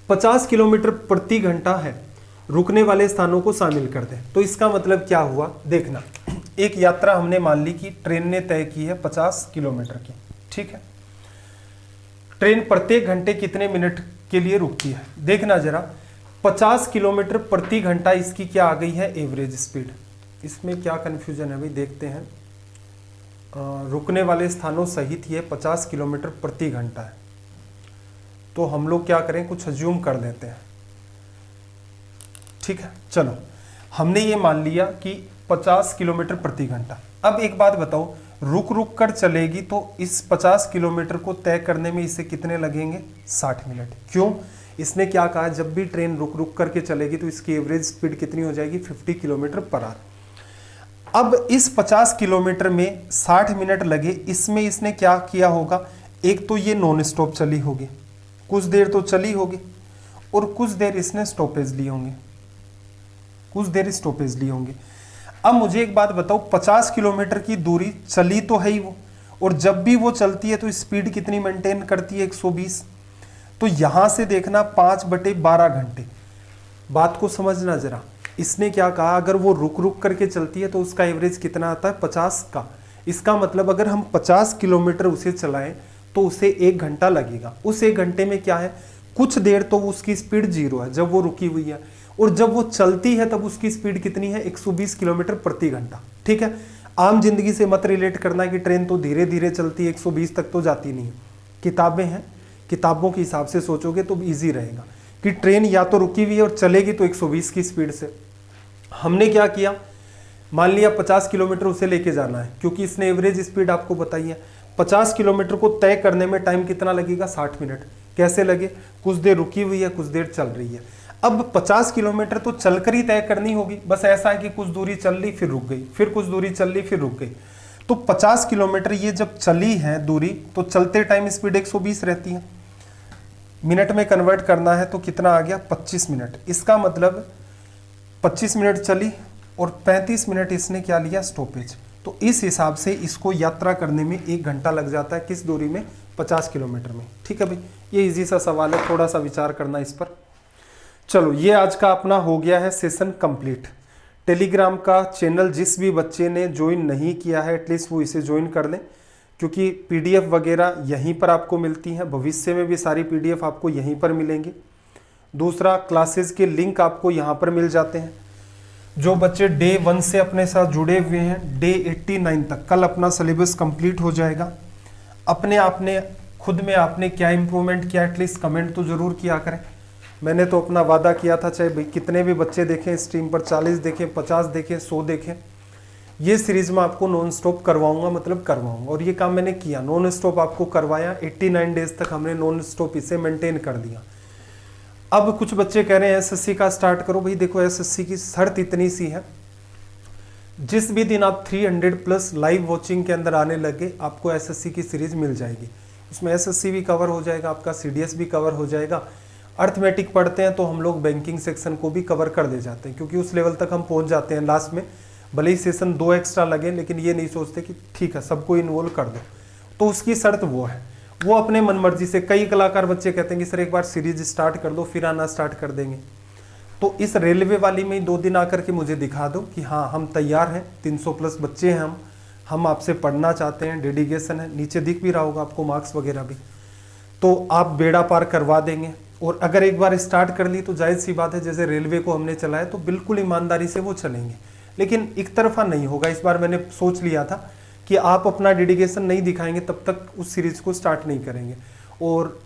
50 किलोमीटर प्रति घंटा है, रुकने वाले स्थानों को शामिल कर दें तो इसका मतलब क्या हुआ, देखना एक यात्रा हमने मान ली कि ट्रेन ने तय की है 50 किलोमीटर की। ठीक है, ट्रेन प्रत्येक घंटे कितने मिनट के लिए रुकती है, देखना जरा। 50 किलोमीटर प्रति घंटा इसकी क्या आ गई है एवरेज स्पीड। इसमें क्या कंफ्यूजन है भाई, देखते हैं। रुकने वाले स्थानों सहित ये 50 किलोमीटर प्रति घंटा है, तो हम लोग क्या करें, कुछ अज्यूम कर लेते हैं। ठीक है, चलो हमने ये मान लिया कि 50 किलोमीटर प्रति घंटा। अब एक बात बताओ, रुक रुक कर चलेगी तो इस 50 किलोमीटर को तय करने में इसे कितने लगेंगे 60 मिनट। क्यों, इसने क्या कहा, जब भी ट्रेन रुक रुक करके चलेगी तो इसकी एवरेज स्पीड कितनी हो जाएगी 50 किलोमीटर पर आवर। अब इस 50 किलोमीटर में 60 मिनट लगे, इसमें इसने क्या किया होगा, एक तो ये नॉन स्टॉप चली होगी, कुछ देर तो चली होगी, और कुछ देर इसने स्टॉपेज लिए होंगे, कुछ देर स्टॉपेज लिए होंगे। अब मुझे एक बात बताओ, 50 किलोमीटर की दूरी चली तो है ही वो, और जब भी वो चलती है तो स्पीड कितनी मेंटेन करती है 120। तो यहां से देखना 5/12 घंटे। बात को समझना जरा, इसने क्या कहा, अगर वो रुक रुक करके चलती है तो उसका एवरेज कितना आता है 50 का। इसका मतलब अगर हम 50 किलोमीटर उसे चलाएं तो उसे 1 घंटा लगेगा। उस 1 घंटे में क्या है, कुछ देर तो उसकी स्पीड 0 है जब वो रुकी हुई है, और जब वो चलती है तब उसकी स्पीड कितनी है 120 किलोमीटर प्रति घंटा। ठीक है, आम जिंदगी से मत रिलेट करना कि ट्रेन तो धीरे धीरे चलती है 120 तक तो जाती नहीं है। किताबें हैं, किताबों के हिसाब से सोचोगे तो ईजी रहेगा कि ट्रेन या तो रुकी हुई है और चलेगी तो 120 की स्पीड से। हमने क्या किया, मान लिया 50 किलोमीटर उसे लेके जाना है, क्योंकि इसने एवरेज स्पीड आपको बताई है। 50 किलोमीटर को तय करने में टाइम कितना लगेगा 60 मिनट। कैसे लगे, कुछ देर रुकी हुई है, कुछ देर चल रही है। अब 50 किलोमीटर तो चलकर ही तय करनी होगी, बस ऐसा है कि कुछ दूरी चल ली फिर रुक गई, फिर कुछ दूरी चल ली फिर रुक गई। तो 50 किलोमीटर ये जब चली है दूरी, तो चलते टाइम स्पीड 120 रहती है, मिनट में कन्वर्ट करना है तो कितना आ गया 25 मिनट। इसका मतलब 25 मिनट चली और 35 मिनट इसने क्या लिया स्टॉपेज। तो इस हिसाब से इसको यात्रा करने में 1 घंटा लग जाता है, किस दूरी में 50 किलोमीटर में। ठीक है भाई, ये इजी सा सवाल है, थोड़ा सा विचार करना इस पर। चलो ये आज का अपना हो गया है सेशन कंप्लीट। टेलीग्राम का चैनल जिस भी बच्चे ने ज्वाइन नहीं किया है एटलीस्ट वो इसे ज्वाइन कर लें, क्योंकि पीडीएफ वगैरह यहीं पर आपको मिलती हैं, भविष्य में भी सारी पीडीएफ आपको यहीं पर मिलेंगी। दूसरा, क्लासेस के लिंक आपको यहाँ पर मिल जाते हैं। जो बच्चे डे 1 से अपने साथ जुड़े हुए हैं, डे 89 तक कल अपना सिलेबस कंप्लीट हो जाएगा। अपने आपने खुद में आपने क्या इंप्रूवमेंट किया एटलीस्ट कमेंट तो ज़रूर किया करें। मैंने तो अपना वादा किया था, चाहे कितने भी बच्चे देखें स्ट्रीम पर, 40 देखें, 50 देखें, 100 देखें, ये सीरीज़ में आपको नॉन स्टॉप करवाऊंगा, मतलब करवाऊंगा। और ये काम मैंने किया, नॉन स्टॉप आपको करवाया। 89 डेज तक हमने नॉन स्टॉप इसे मेंटेन कर दिया। अब कुछ बच्चे कह रहे हैं एसएससी का स्टार्ट करो। भाई देखो, एसएससी की शर्त इतनी सी है, जिस भी दिन आप 300 प्लस लाइव वॉचिंग के अंदर आने लगे आपको एसएससी की सीरीज मिल जाएगी। उसमें एसएससी भी कवर हो जाएगा, आपका सीडीएस भी कवर हो जाएगा। अर्थमेटिक पढ़ते हैं तो हम लोग बैंकिंग सेक्शन को भी कवर कर दे जाते हैं, क्योंकि उस लेवल तक हम पहुंच जाते हैं लास्ट में। भले ही सेशन 2 एक्स्ट्रा लगे, लेकिन ये नहीं सोचते कि ठीक है सबको इन्वॉल्व कर दो। तो उसकी शर्त वो है, वो अपने मन मर्जी से। कई कलाकार बच्चे कहते हैं कि सर एक बार सीरीज स्टार्ट कर दो फिर आना स्टार्ट कर देंगे। तो इस रेलवे वाली में 2 दिन आकर के मुझे दिखा दो कि हाँ हम तैयार हैं, 300 प्लस बच्चे हैं, हम आपसे पढ़ना चाहते हैं, डेडिकेशन है। नीचे दिख भी रहा होगा आपको मार्क्स वगैरह भी, तो आप बेड़ा पार करवा देंगे। और अगर एक बार स्टार्ट कर ली तो जाहिर सी बात है, जैसे रेलवे को हमने चलाया तो बिल्कुल ईमानदारी से वो चलेंगे, लेकिन एक तरफा नहीं होगा। इस बार मैंने सोच लिया था कि आप अपना डेडिकेशन नहीं दिखाएंगे तब तक उस सीरीज को स्टार्ट नहीं करेंगे। और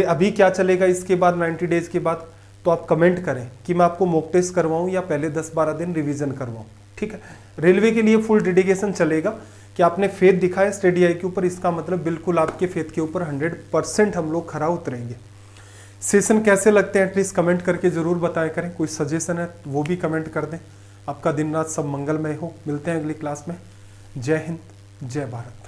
अभी क्या चलेगा इसके बाद 90 डेज के बाद, तो आप कमेंट करें कि मैं आपको मॉक टेस्ट करवाऊं या पहले 10-12 दिन रिवीजन करवाऊं। ठीक है, रेलवे के लिए फुल डेडिकेशन चलेगा कि आपने फेथ दिखाया स्टडी आई के ऊपर, इसका मतलब बिल्कुल आपके फेथ के ऊपर 100% हम लोग खरा उतरेंगे। सेशन कैसे लगते हैं एटलीस्ट कमेंट करके ज़रूर बताया करें। कोई सजेशन है वो भी कमेंट कर दें। आपका दिन रात सब मंगलमय हो। मिलते हैं अगली क्लास में। जय हिंद, जय भारत।